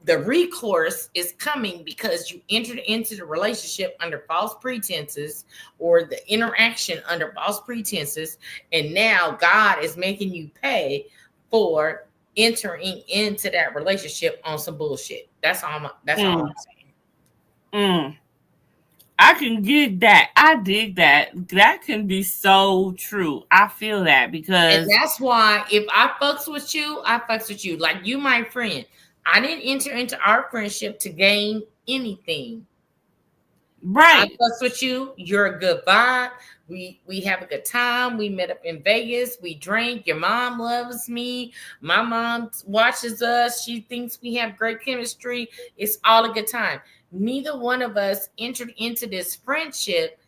the recourse is coming because you entered into the relationship under false pretenses, or the interaction under false pretenses, and now God is making you pay for entering into that relationship on some bullshit. That's all I'm saying. I can get that. I dig that. That can be so true. I feel that, because, and that's why if I fucks with you, I fucks with you. Like, you my friend. I didn't enter into our friendship to gain anything. Right. I fucks with you. You're a good vibe. We have a good time. We met up in Vegas. We drank. Your mom loves me. My mom watches us. She thinks we have great chemistry. It's all a good time. Neither one of us entered into this friendship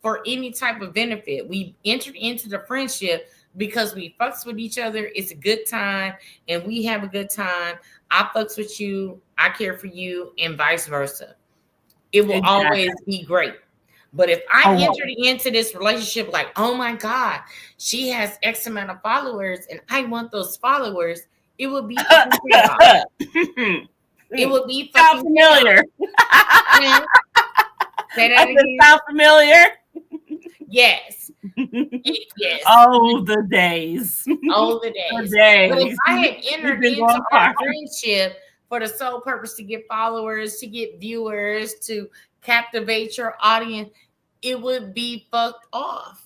for any type of benefit. We entered into the friendship because we fucks with each other. It's a good time, and we have a good time. I fucks with you. I care for you, and vice versa. It will always be great. But if I entered into this relationship like, oh my God, she has X amount of followers and I want those followers, it would be fucking chaos. It would be fucking familiar. Say that again. Sound familiar? Yes. Yes. Oh, the days. Oh, the days. But if I had entered into our friendship for the sole purpose to get followers, to get viewers, to captivate your audience, it would be fucked off.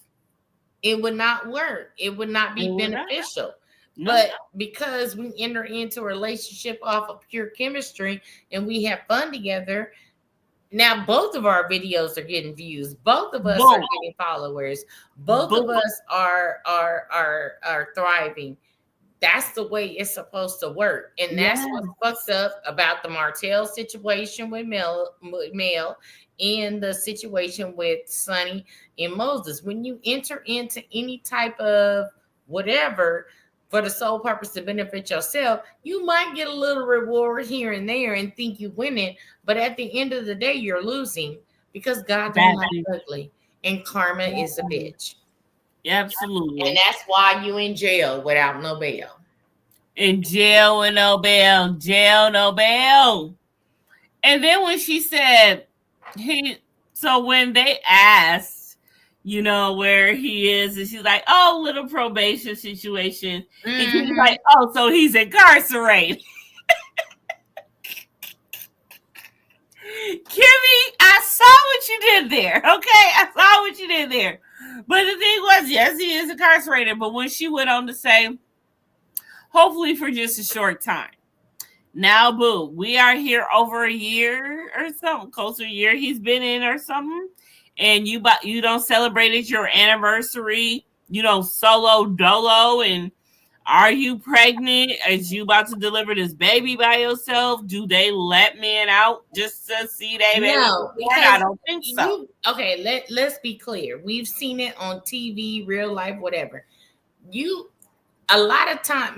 It would not work. It would not be beneficial. No. But because we enter into a relationship off of pure chemistry and we have fun together, now both of our videos are getting views. Both of us are getting followers. Both of us are thriving. That's the way it's supposed to work. And that's what fucks up about the Martell situation with Mel and the situation with Sonny and Moses. When you enter into any type of whatever for the sole purpose to benefit yourself, you might get a little reward here and there and think you winning, but at the end of the day, you're losing because God don't like ugly, and karma is a bitch. Absolutely. And that's why you in jail without no bail. In jail with no bail. Jail, no bail. And then when she said so when they asked, where he is, and she's like, oh, little probation situation. And he's like, oh, so he's incarcerated. Kimmy, I saw what you did there. Okay, I saw what you did there. But the thing was, yes, he is incarcerated. But when she went on to say, hopefully for just a short time. Now, boo, we are here over a year or something, close to a year he's been in or something. And you don't celebrate it your anniversary. You don't solo dolo. And are you pregnant? Is you about to deliver this baby by yourself? Do they let men out just to see they baby? No, I don't think so. Let's be clear. We've seen it on TV, real life, whatever. A lot of time,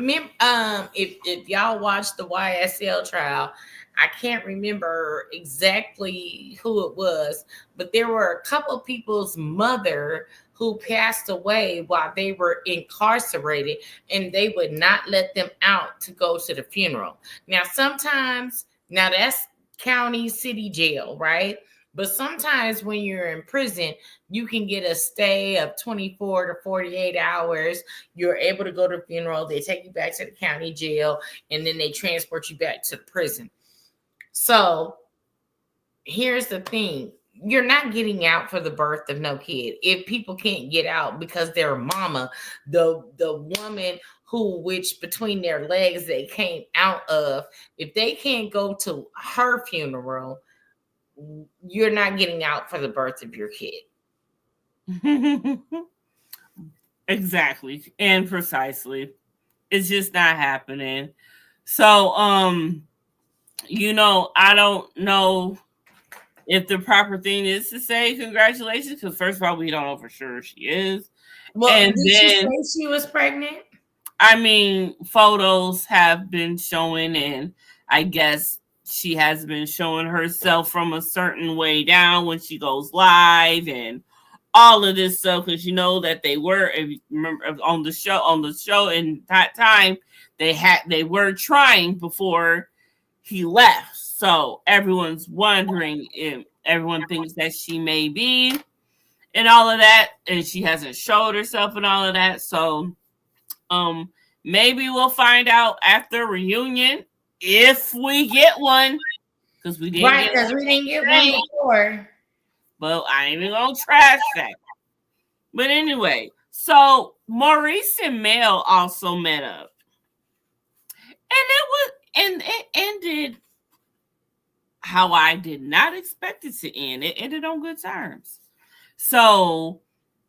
if y'all watch the YSL trial, I can't remember exactly who it was, but there were a couple of people's mother who passed away while they were incarcerated, and they would not let them out to go to the funeral. Now that's county, city jail, right? But sometimes when you're in prison, you can get a stay of 24 to 48 hours. You're able to go to the funeral. They take you back to the county jail, and then they transport you back to the prison. So here's the thing. You're not getting out for the birth of no kid. If people can't get out because their mama, the woman which between their legs they came out of, if they can't go to her funeral, you're not getting out for the birth of your kid. Exactly. And precisely. It's just not happening. So, I don't know if the proper thing is to say congratulations, because first of all, we don't know for sure she is. Well, And did she say she was pregnant? I mean, photos have been showing, and I guess she has been showing herself from a certain way down when she goes live and all of this stuff, because that they were, if you remember, on the show in that time, they were trying before he left. So everyone's wondering if everyone thinks that she may be and all of that, and she hasn't showed herself and all of that. So maybe we'll find out after reunion if we get one, because we didn't get one before. But I ain't even gonna trash that. But anyway, so Maurice and Mel also met up, and it ended how I did not expect it to end. It ended on good terms. So,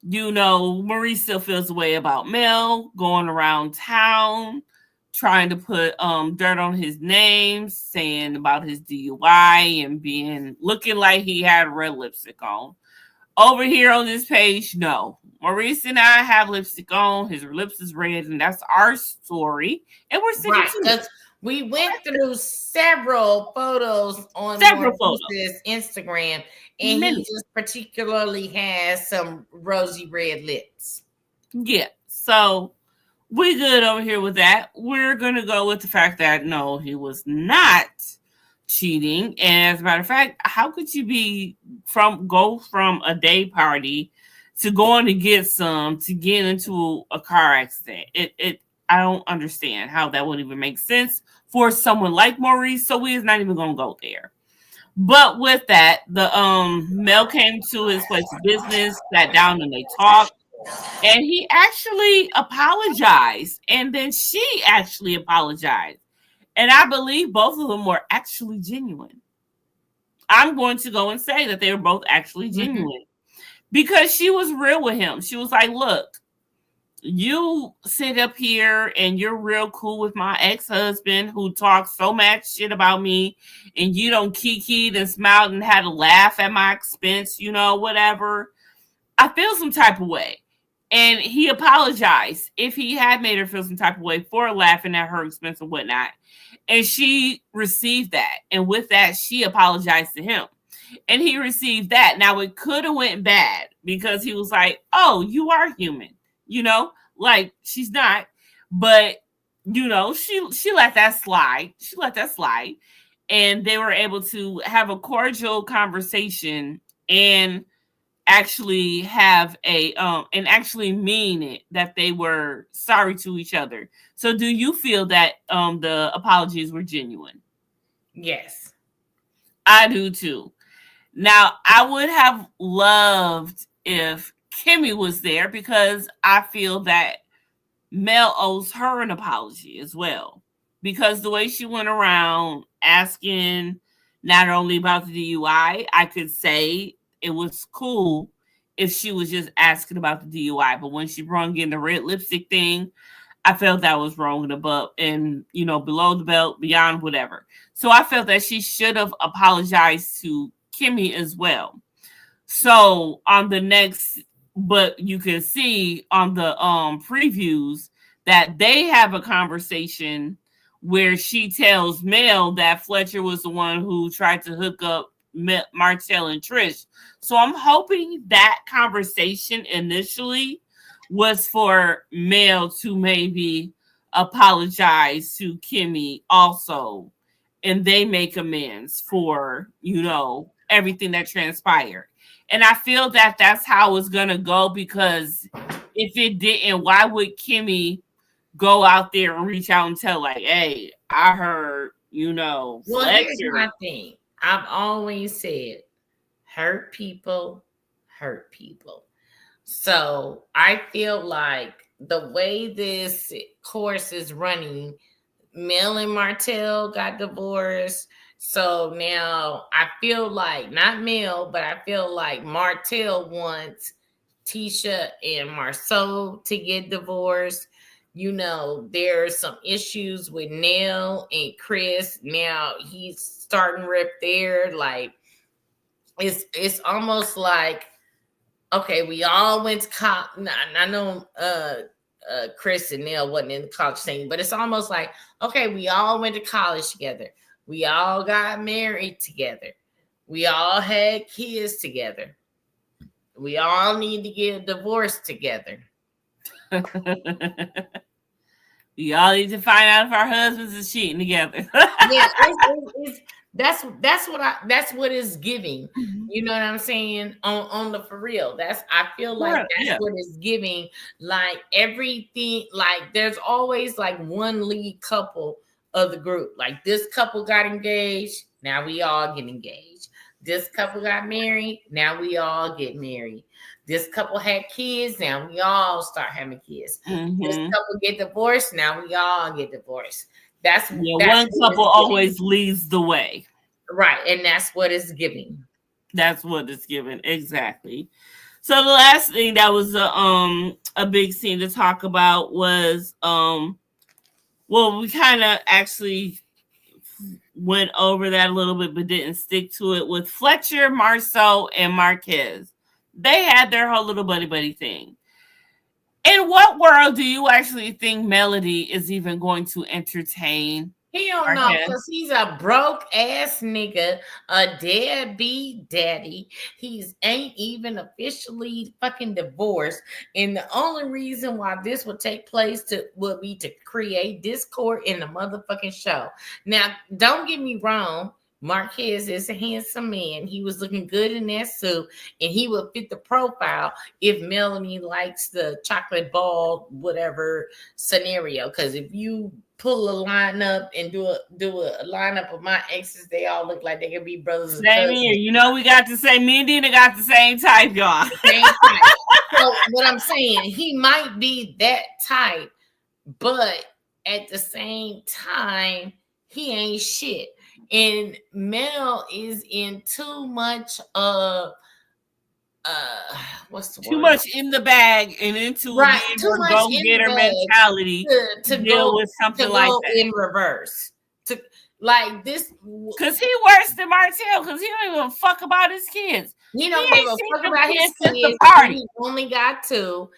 Maurice still feels the way about Mel, going around town trying to put dirt on his name, saying about his DUI and looking like he had red lipstick on. Over here on this page, no. Maurice and I have lipstick on. His lips is red, and that's our story. And we're sticking to it. We went through several photos on Maurice's Instagram, and he just particularly has some rosy red lips. Yeah, so we good over here with that. We're going to go with the fact that, no, he was not cheating. And as a matter of fact, how could you go from a day party to going to get into a car accident? I don't understand how that would even make sense for someone like Maurice. So we is not even going to go there. But with that, the Mel came to his place of business, sat down, and they talked. And he actually apologized. And then she actually apologized. And I believe both of them were actually genuine. I'm going to go and say that they were both actually genuine. Because she was real with him. She was like, look, you sit up here and you're real cool with my ex-husband who talks so much shit about me, and you don't kikied and smiled and had a laugh at my expense, whatever. I feel some type of way. And he apologized if he had made her feel some type of way for laughing at her expense and whatnot. And she received that. And with that, she apologized to him. And he received that. Now, it could have went bad because he was like, oh, you are human. Like she's not. But, she let that slide. She let that slide. And they were able to have a cordial conversation and actually have and actually mean it, that they were sorry to each other. So do you feel that the apologies were genuine? Yes. I do too. Now, I would have loved if Kimmy was there, because I feel that Mel owes her an apology as well. Because the way she went around asking not only about the DUI, I could say it was cool if she was just asking about the DUI. But when she brung in the red lipstick thing, I felt that was wrong and above and, below the belt, beyond whatever. So I felt that she should have apologized to Kimmy as well. So on the next, but you can see on the previews that they have a conversation where she tells Mel that Fletcher was the one who tried to hook up Martell and Trish. So I'm hoping that conversation initially was for Mel to maybe apologize to Kimmy also, and they make amends for, everything that transpired. And I feel that that's how it's going to go, because if it didn't, why would Kimmy go out there and reach out and tell, like, hey, I heard, Well, here's my thing. I've always said, hurt people. So I feel like the way this course is running, Mel and Martell got divorced. So now I feel like, not Mel, but I feel like Martell wants Tisha and Marceau to get divorced. there's some issues with Nell and Chris. Now he's starting rip there. Like it's almost like, okay, we all went to college. I know Chris and Nell wasn't in the college scene, but it's almost like, okay, we all went to college together. We all got married together. We all had kids together. We all need to get a divorce together. We all need to find out if our husbands are cheating together. Yeah, that's what it's giving. You know what I'm saying? On the for real. I feel like that's what it's giving. Like everything, like there's always like one lead couple of the group. Like this couple got engaged, now we all get engaged. This couple got married, now we all get married. This couple had kids, now we all start having kids. This couple get divorced, now we all get divorced. That's one couple always leads the way. Right, and that's what it's giving. That's what it's giving, exactly. So the last thing that was a big scene to talk about was we kind of actually went over that a little bit, but didn't stick to it with Fletcher, Marceau, and Marquez. They had their whole little buddy thing. In what world do you actually think Melody is even going to entertain? He don't know, because he's a broke ass nigga, a deadbeat daddy. He's ain't even officially fucking divorced. And the only reason why this would take place would be to create discord in the motherfucking show. Now, don't get me wrong. Marquez is a handsome man. He was looking good in that suit, and he would fit the profile if Melanie likes the chocolate ball, whatever scenario. Because if you pull a lineup and do a lineup of my exes, they all look like they could be brothers and cousins. Same here. We got the same. Me and Dina got the same type, y'all. Same type. So what I'm saying, he might be that type, but at the same time, he ain't shit. And Mel is in too much what's the word? Too much in the bag and into too much go-getter mentality to deal with something like that in reverse. To like this, because he worse than Martell, because he don't even fuck about his kids. He don't give a fuck about his kids. He only got 2.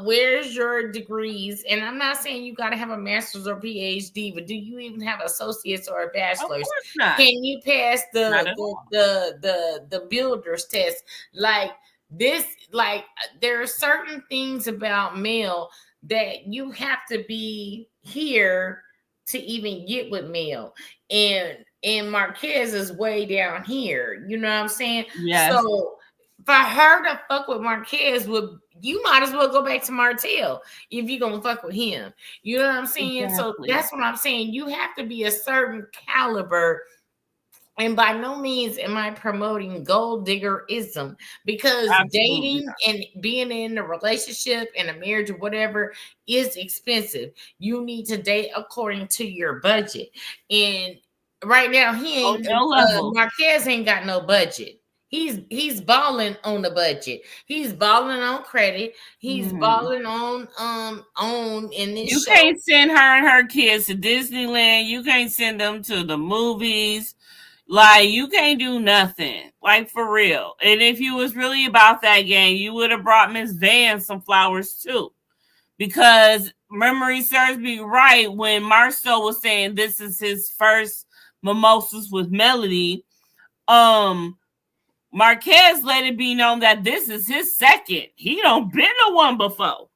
Where's your degrees? And I'm not saying you got to have a master's or PhD, but do you even have associates or a bachelor's? Of course not. Can you pass the builder's test? Like this, like there are certain things about Mel that you have to be here to even get with Mel, and Marquez is way down here. You know what I'm saying? Yes. So for her to fuck with Marquez you might as well go back to Martell if you're gonna fuck with him. You know what I'm saying? Exactly. So that's what I'm saying. You have to be a certain caliber. And by no means am I promoting gold diggerism, because dating and being in a relationship and a marriage or whatever is expensive. You need to date according to your budget. And right now Marquez ain't got no budget. He's balling on the budget. He's balling on credit. He's balling on in this. You can't send her and her kids to Disneyland. You can't send them to the movies. Like, you can't do nothing. Like, for real. And if you was really about that game, you would have brought Miss Van some flowers too. Because memory serves me right, when Marceau was saying this is his first mimosas with Melody, Marquez let it be known that this is his second. He don't been to one before.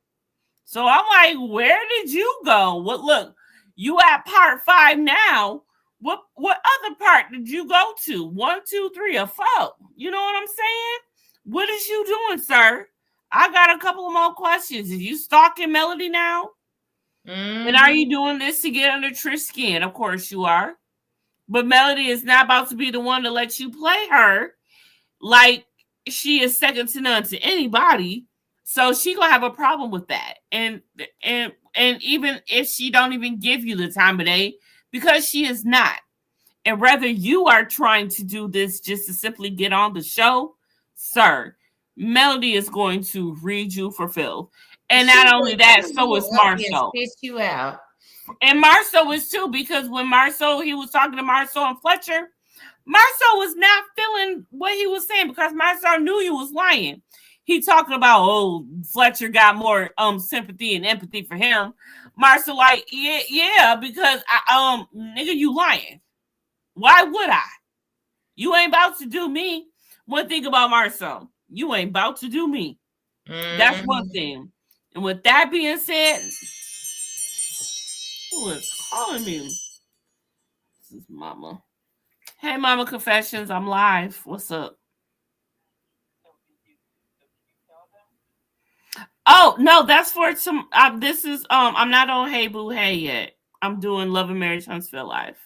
So I'm like, where did you go? Look, you at part 5 now. What other part did you go to? 1, 2, 3, or 4? You know what I'm saying? What is you doing, sir? I got a couple of more questions. Are you stalking Melody now? And are you doing this to get under Trish's skin? Of course you are. But Melody is not about to be the one to let you play her like she is second to none to anybody. So she gonna have a problem with that. And even if she don't even give you the time of day, because she is not. And whether you are trying to do this just to simply get on the show, sir, Melody is going to read you for filth. And not only that, so was Marceau. Spit you out. And Marceau was too, because when he was talking to Marceau and Fletcher, Marceau was not feeling what he was saying because Marceau knew he was lying. He talking about, Fletcher got more sympathy and empathy for him. Marceau like, yeah, because nigga, you lying. Why would I? You ain't about to do me. One thing about Marceau, you ain't about to do me. That's one thing. And with that being said, who is calling me? This is Mama. Hey, Mama Confessions, I'm live. What's up? Oh, no, that's for some. This is I'm not on Hey Boo Hey yet. I'm doing Love and Marriage Huntsville live.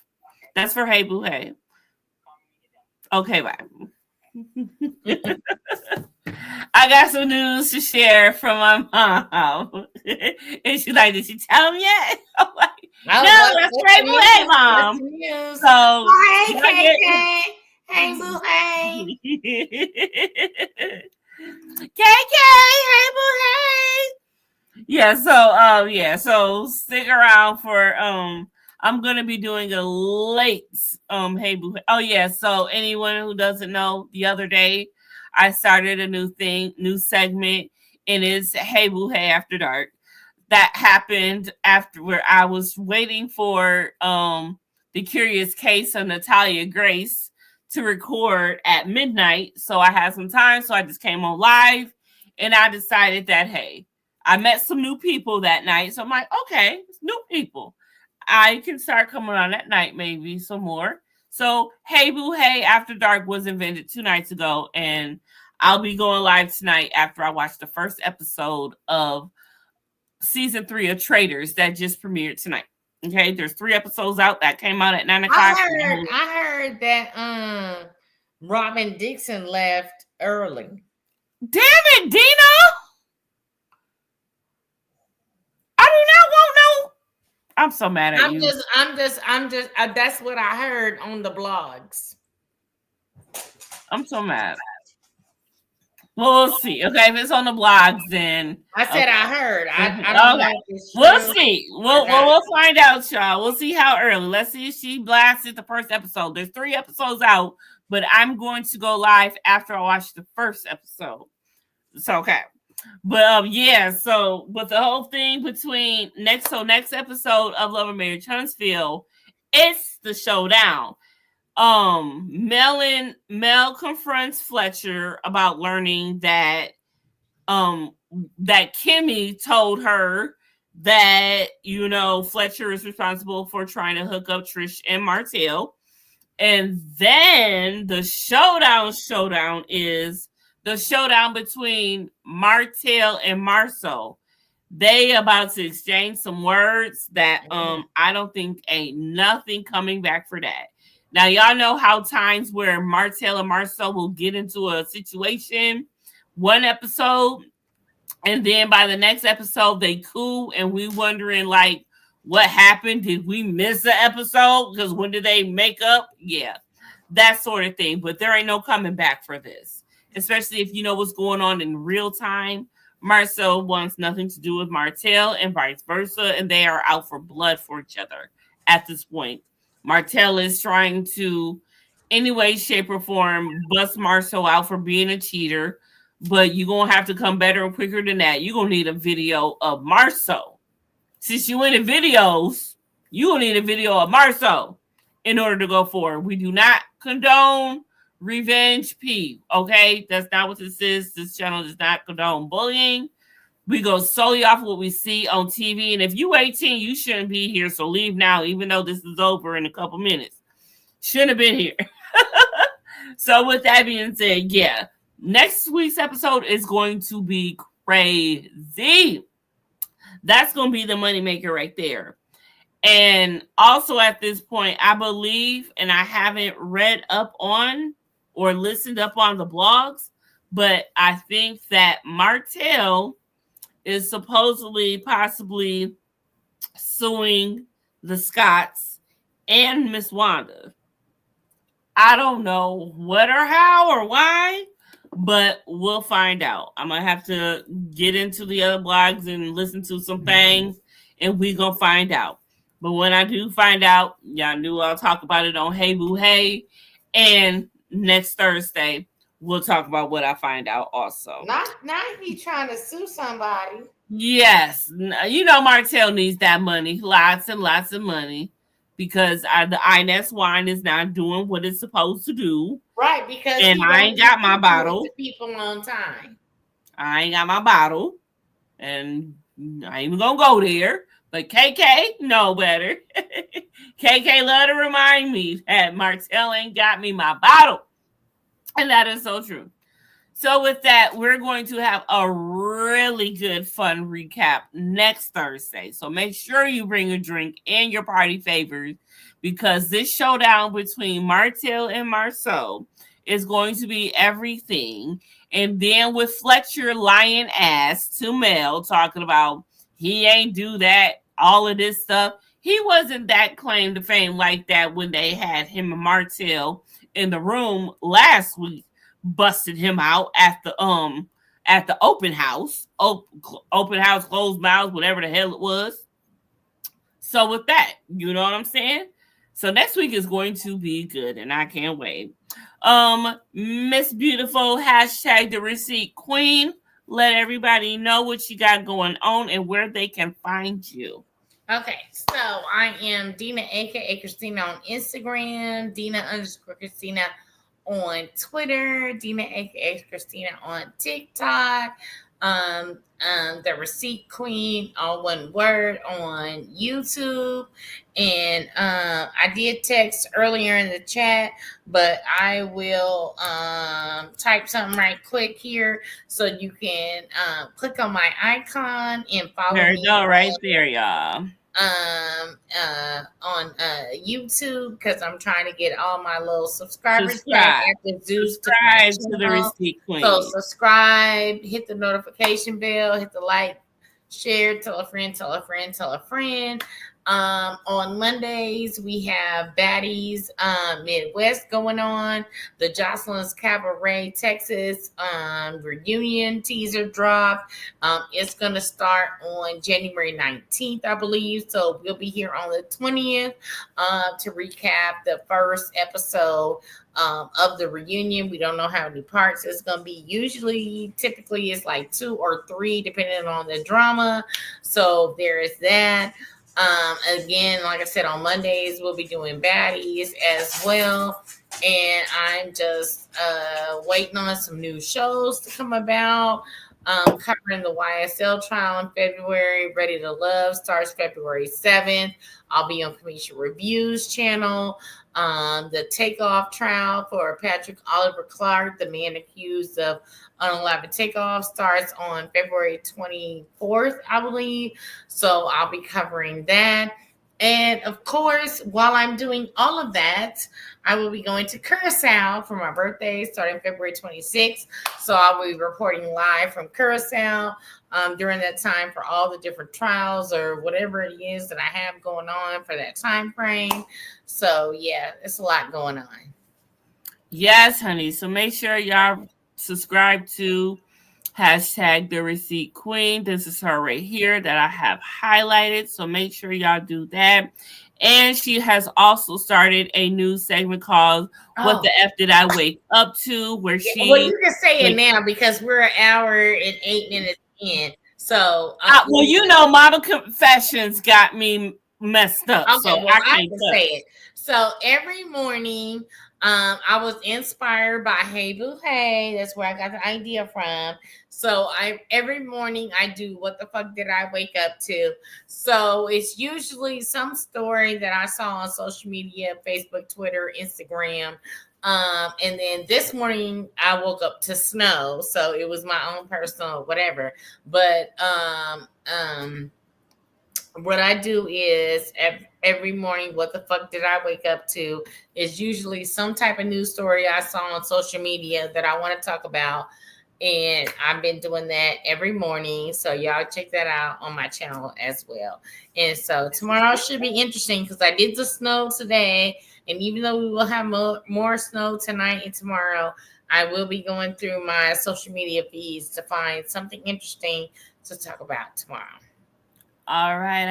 That's for Hey Boo Hey. Okay, bye. I got some news to share from my mom. And she's like, did she tell him yet? I'm like, no, that's Hey Boo Hey, Mom. So, hey, Hey Boo Hey. KK, Hey Boo Hey. Yeah, so stick around for I'm gonna be doing a late Hey Boo Hey. Oh yeah, so anyone who doesn't know, the other day I started a new segment, and it's Hey Boo Hey After Dark. That happened after where I was waiting for the Curious Case of Natalia Grace to record at midnight. So I had some time, so I just came on live, and I decided that, hey, I met some new people that night. So I'm like, okay, it's new people. I can start coming on at night, maybe some more. So Hey Boo Hey After Dark was invented 2 nights ago, and I'll be going live tonight after I watch the first episode of season 3 of Traitors that just premiered tonight. Okay, there's 3 episodes out that came out at 9 o'clock. I heard that Robin Dixon left early. Damn it, Dina! I do not want no. I'm so mad at you. I'm just. That's what I heard on the blogs. I'm so mad. Well, we'll see. Okay, if it's on the blogs, then I said okay. I heard. I don't know. We'll see. We'll find out, y'all. We'll see how early. Let's see if she blasted the first episode. There's 3 episodes out, but I'm going to go live after I watch the first episode. So okay. But yeah, so but the whole thing between next episode of Love and Marriage Huntsville, it's the showdown. Mel confronts Fletcher about learning that that Kimmy told her that, Fletcher is responsible for trying to hook up Trish and Martell. And then the showdown is the showdown between Martell and Marceau. They about to exchange some words that I don't think ain't nothing coming back for that. Now, y'all know how times where Martell and Marceau will get into a situation one episode, and then by the next episode, they cool, and we wondering, like, what happened? Did we miss an episode? Because when did they make up? Yeah, that sort of thing. But there ain't no coming back for this, especially if you know what's going on in real time. Marceau wants nothing to do with Martell and vice versa, and they are out for blood for each other at this point. Martell is trying to, any way, shape, or form, bust Marceau out for being a cheater, but you're going to have to come better and quicker than that. You're going to need a video of Marceau. Since you in the videos, you're going to need a video of Marceau in order to go forward. We do not condone revenge P, okay? That's not what this is. This channel does not condone bullying. We go solely off what we see on TV. And if you 18, you shouldn't be here. So leave now, even though this is over in a couple minutes. Shouldn't have been here. So with that being said, yeah. Next week's episode is going to be crazy. That's going to be the moneymaker right there. And also at this point, I believe, and I haven't read up on or listened up on the blogs, but I think that Martell is supposedly possibly suing the Scotts and Miss Wanda. I don't know what or how or why, but we'll find out. I'm gonna have to get into the other blogs and listen to some things, and we gonna find out. But when I do find out, y'all knew I'll talk about it on Hey Boo Hey, and next Thursday we'll talk about what I find out also. Not he trying to sue somebody. Yes, you know Martell needs that money, lots and lots of money, because the INS wine is not doing what it's supposed to do. Right, because and I ain't got my bottle. People on time. I ain't got my bottle, and I ain't even gonna go there. But KK know better. KK love to remind me that Martell ain't got me my bottle, and that is so true. So with that, we're going to have a really good fun recap next Thursday. So make sure you bring a drink and your party favors, because this showdown between Martell and Marceau is going to be everything. And then with Fletcher lying ass to Mel, talking about he ain't do that, all of this stuff. He wasn't that claim to fame like that when they had him and Martell in the room last week, busted him out at the open house, open house, closed mouths, whatever the hell it was. So with that, you know what I'm saying? So next week is going to be good, and I can't wait. Miss Beautiful, hashtag the receipt queen. Let everybody know what you got going on and where they can find you. Okay, so I am Dina, aka Christina, on Instagram, Dina_Christina on Twitter, Dina, aka Christina, on TikTok, the Receipt Queen, all one word, on YouTube. And I did text earlier in the chat, but I will type something right quick here so you can click on my icon and follow me. There you go, right there, y'all. On YouTube, because I'm trying to get all my little subscribers subscribe to the Receipt Queen. So subscribe, hit the notification bell, hit the like, share, tell a friend, tell a friend, tell a friend. On Mondays, we have Baddies Midwest going on. The Jocelyn's Cabaret Texas reunion teaser drop. It's going to start on January 19th, I believe. So we'll be here on the 20th to recap the first episode of the reunion. We don't know how many parts it's going to be. Typically, it's like 2 or 3, depending on the drama. So there is that. Again, like I said, on Mondays, we'll be doing Baddies as well. And I'm just waiting on some new shows to come about. Covering the YSL trial in February. Ready to Love starts February 7th. I'll be on Kamisha Reviews channel. The Takeoff trial for Patrick Oliver Clark, the man accused of unlawful takeoff, starts on February 24th, I believe. So I'll be covering that. And of course, while I'm doing all of that, I will be going to Curacao for my birthday starting February 26th. So I'll be reporting live from Curacao during that time for all the different trials or whatever it is that I have going on for that time frame. So yeah, it's a lot going on. Yes, honey. So make sure y'all subscribe to hashtag the Receipt Queen. This is her right here that I have highlighted. So make sure y'all do that. And she has also started a new segment called What the F Did I Wake Up To? Where she... Well, you can say it now because we're an hour and 8 minutes in. So... well, you know, Mama Confessions got me messed up. Okay, so well, I can say it. So every morning... I was inspired by Hey Boo Hey. That's where I got the idea from. So every morning I do What the Fuck Did I Wake Up To? So it's usually some story that I saw on social media, Facebook, Twitter, Instagram. And then this morning I woke up to snow. So it was my own personal whatever. But what I do is every morning, What the Fuck Did I Wake Up To? Is usually some type of news story I saw on social media that I want to talk about. And I've been doing that every morning. So y'all check that out on my channel as well. And so tomorrow should be interesting because I did the snow today. And even though we will have more snow tonight and tomorrow, I will be going through my social media feeds to find something interesting to talk about tomorrow. All right.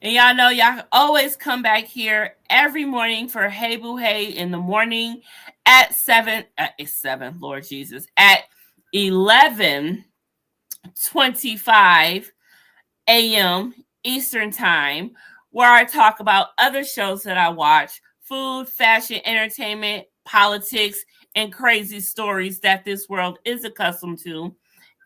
And y'all know y'all always come back here every morning for Hey Boo Hey in the morning at 7, Lord Jesus, at 11:25 a.m. Eastern Time, where I talk about other shows that I watch, food, fashion, entertainment, politics, and crazy stories that this world is accustomed to,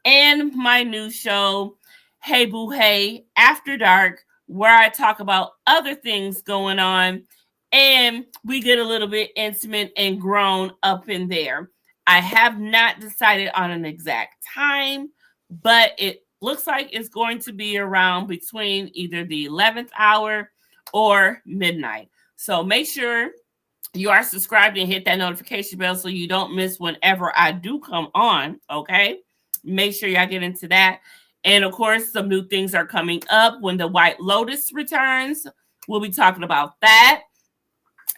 and my new show, Hey Boo Hey After Dark, where I talk about other things going on and we get a little bit intimate and grown up in there. I have not decided on an exact time, but it looks like it's going to be around between either the 11th hour or midnight. So make sure you are subscribed and hit that notification bell so you don't miss whenever I do come on, okay? Make sure y'all get into that. And of course, some new things are coming up. When the White Lotus returns, we'll be talking about that.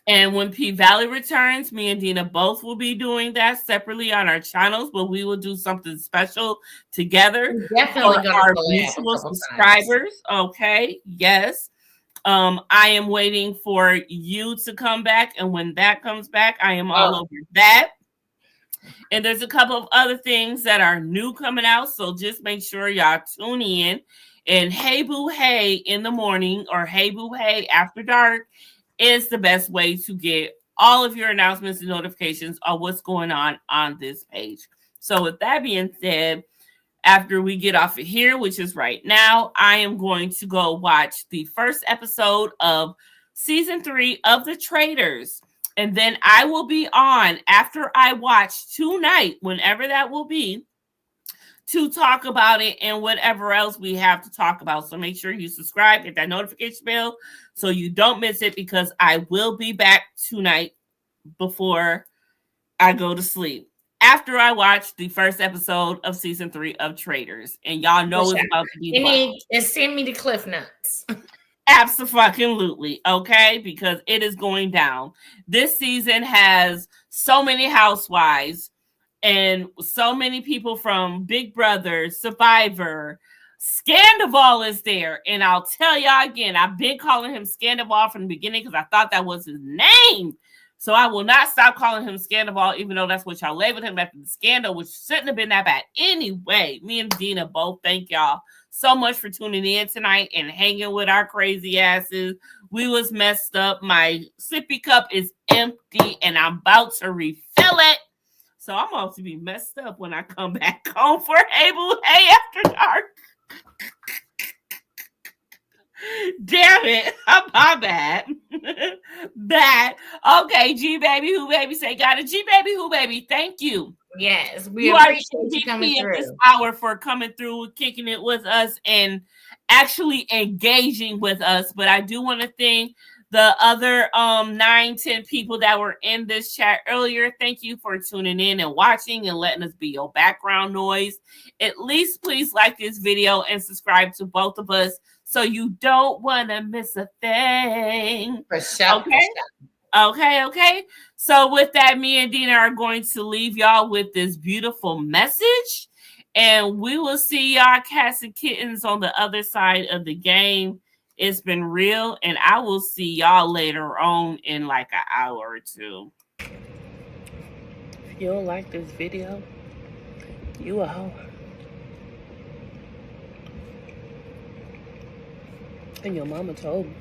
And when P Valley returns, me and Dina both will be doing that separately on our channels, but we will do something special together Definitely for our mutual subscribers. Okay, yes. I am waiting for you to come back, and when that comes back, I am all over that. And there's a couple of other things that are new coming out, so just make sure y'all tune in. And Hey Boo Hey in the morning or Hey Boo Hey After Dark is the best way to get all of your announcements and notifications on what's going on this page. So with that being said, after we get off of here, which is right now, I am going to go watch the first episode of season 3 of The Traitors. And then I will be on after I watch tonight, whenever that will be, to talk about it and whatever else we have to talk about. So make sure you subscribe, hit that notification bell so you don't miss it, because I will be back tonight before I go to sleep, after I watch the first episode of season 3 of Traitors. And y'all know it's about to be wild. And send me the Cliff Notes. Absolutely, okay? Because it is going down. This season has so many housewives and so many people from Big Brother, Survivor. Scandival is there. And I'll tell y'all again, I've been calling him Scandival from the beginning because I thought that was his name. So I will not stop calling him Scandival, even though that's what y'all labeled him after the scandal, which shouldn't have been that bad. Anyway, me and Dina both thank y'all so much for tuning in tonight and hanging with our crazy asses. We was messed up. My sippy cup is empty and I'm about to refill it. So I'm about to be messed up when I come back home for Hey Boo Hey After Dark. Damn it. My bad. Bad. Okay, G Baby Who Baby say got it. G Baby Who Baby, thank you. Yes, we appreciate you coming through this hour for coming through, kicking it with us, and actually engaging with us. But I do want to thank the other 9-10 people that were in this chat earlier. Thank you for tuning in and watching and letting us be your background noise. At least please like this video and subscribe to both of us so you don't want to miss a thing. For sure. Okay. So with that, me and Dina are going to leave y'all with this beautiful message. And we will see y'all cats and kittens on the other side of the game. It's been real. And I will see y'all later on in like an hour or two. If you don't like this video, you a hoe. And your mama told me.